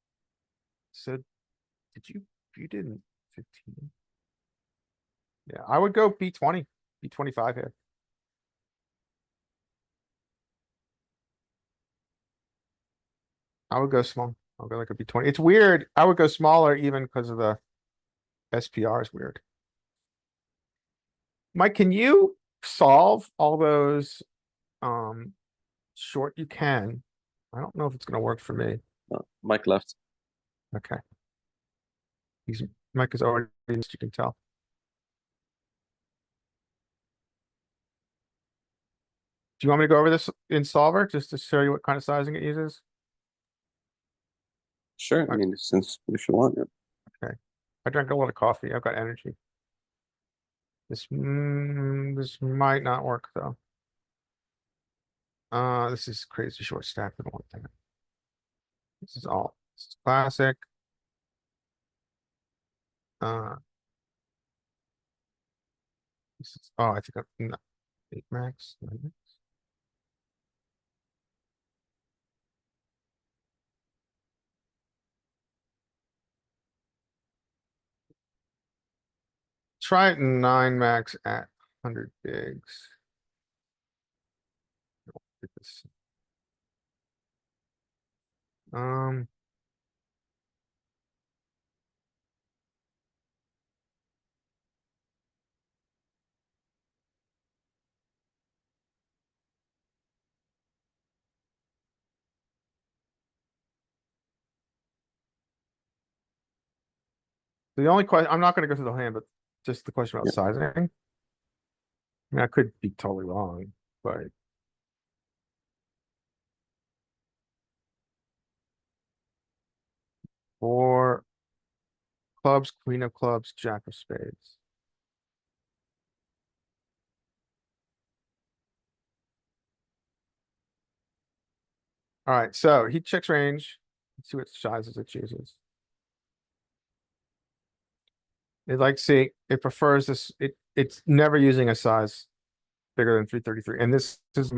So, you didn't 15. Yeah, I would go B20, B25 here. I would go small. I'll go like a B20. It's weird. I would go smaller even because of the SPR is weird. Mike, can you solve all those short? You can. I don't know if it's gonna work for me. Mike left. Okay. Mike is already, you can tell. Do you want me to go over this in solver just to show you what kind of sizing it uses? Sure, I mean, if you want, yeah. I drank a lot of coffee. I've got energy. This might not work though. This is crazy short stack with one thing. This is classic. I think I'm 8 max. 9 max. Try it 9 max at 100 bigs. Um. The only question, I'm not gonna go through the whole hand, but just the question about Yeah. sizing. I mean, I could be totally wrong, but. Four clubs, queen of clubs, jack of spades. Alright, so he checks range. Let's see what sizes it chooses. It prefers this, it's never using a size bigger than 333, and this is a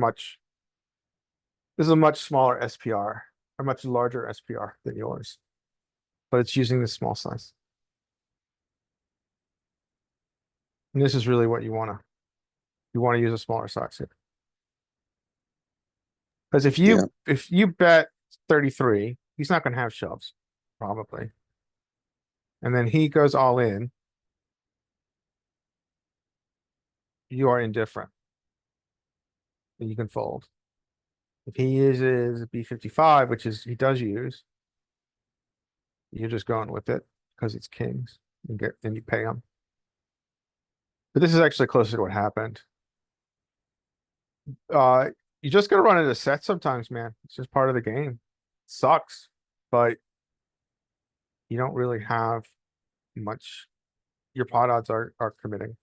much smaller SPR, a much larger SPR than yours. But it's using this small size. And this is really what you wanna use a smaller size here. Because if you bet 33, he's not gonna have shoves, probably. And then he goes all in. You are indifferent. And you can fold. If he uses B55, which is he does use, you're just going with it because it's kings and you pay him. But this is actually closer to what happened. You just gotta run into sets sometimes, man. It's just part of the game. sucks, but you don't really have much. Your pot odds are committing.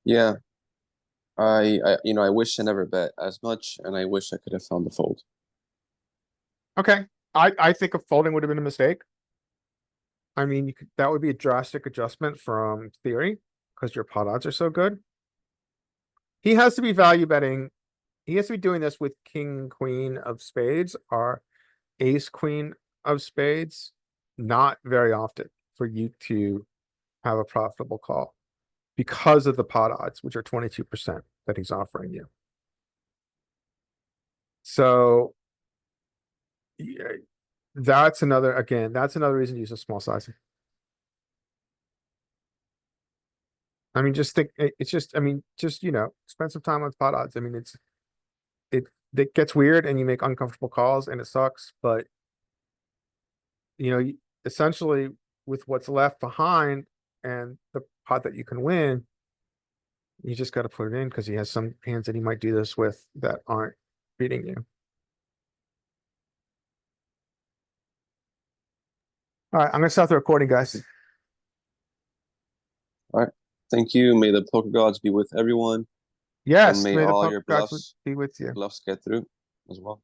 Yeah. I wish I never bet as much, and I wish I could have found the fold. Okay, I think a folding would have been a mistake. I mean, you could, that would be a drastic adjustment from theory, because your pot odds are so good. He has to be value betting. He has to be doing this with king, queen of spades or ace, queen of spades. Not very often for you to have a profitable call. Because of the pot odds, which are 22% that he's offering you. So. Yeah, that's another reason to use a small size. I mean, just think, it's just, I mean, just, spend some time on pot odds. I mean, it gets weird and you make uncomfortable calls and it sucks, but. Essentially with what's left behind and the pot that you can win. You just gotta put it in because he has some hands that he might do this with that aren't beating you. Alright, I'm gonna stop the recording, guys. Thank you. May the poker gods be with everyone. Yes, And may may the all poker your gods bluffs be with you. get through as well.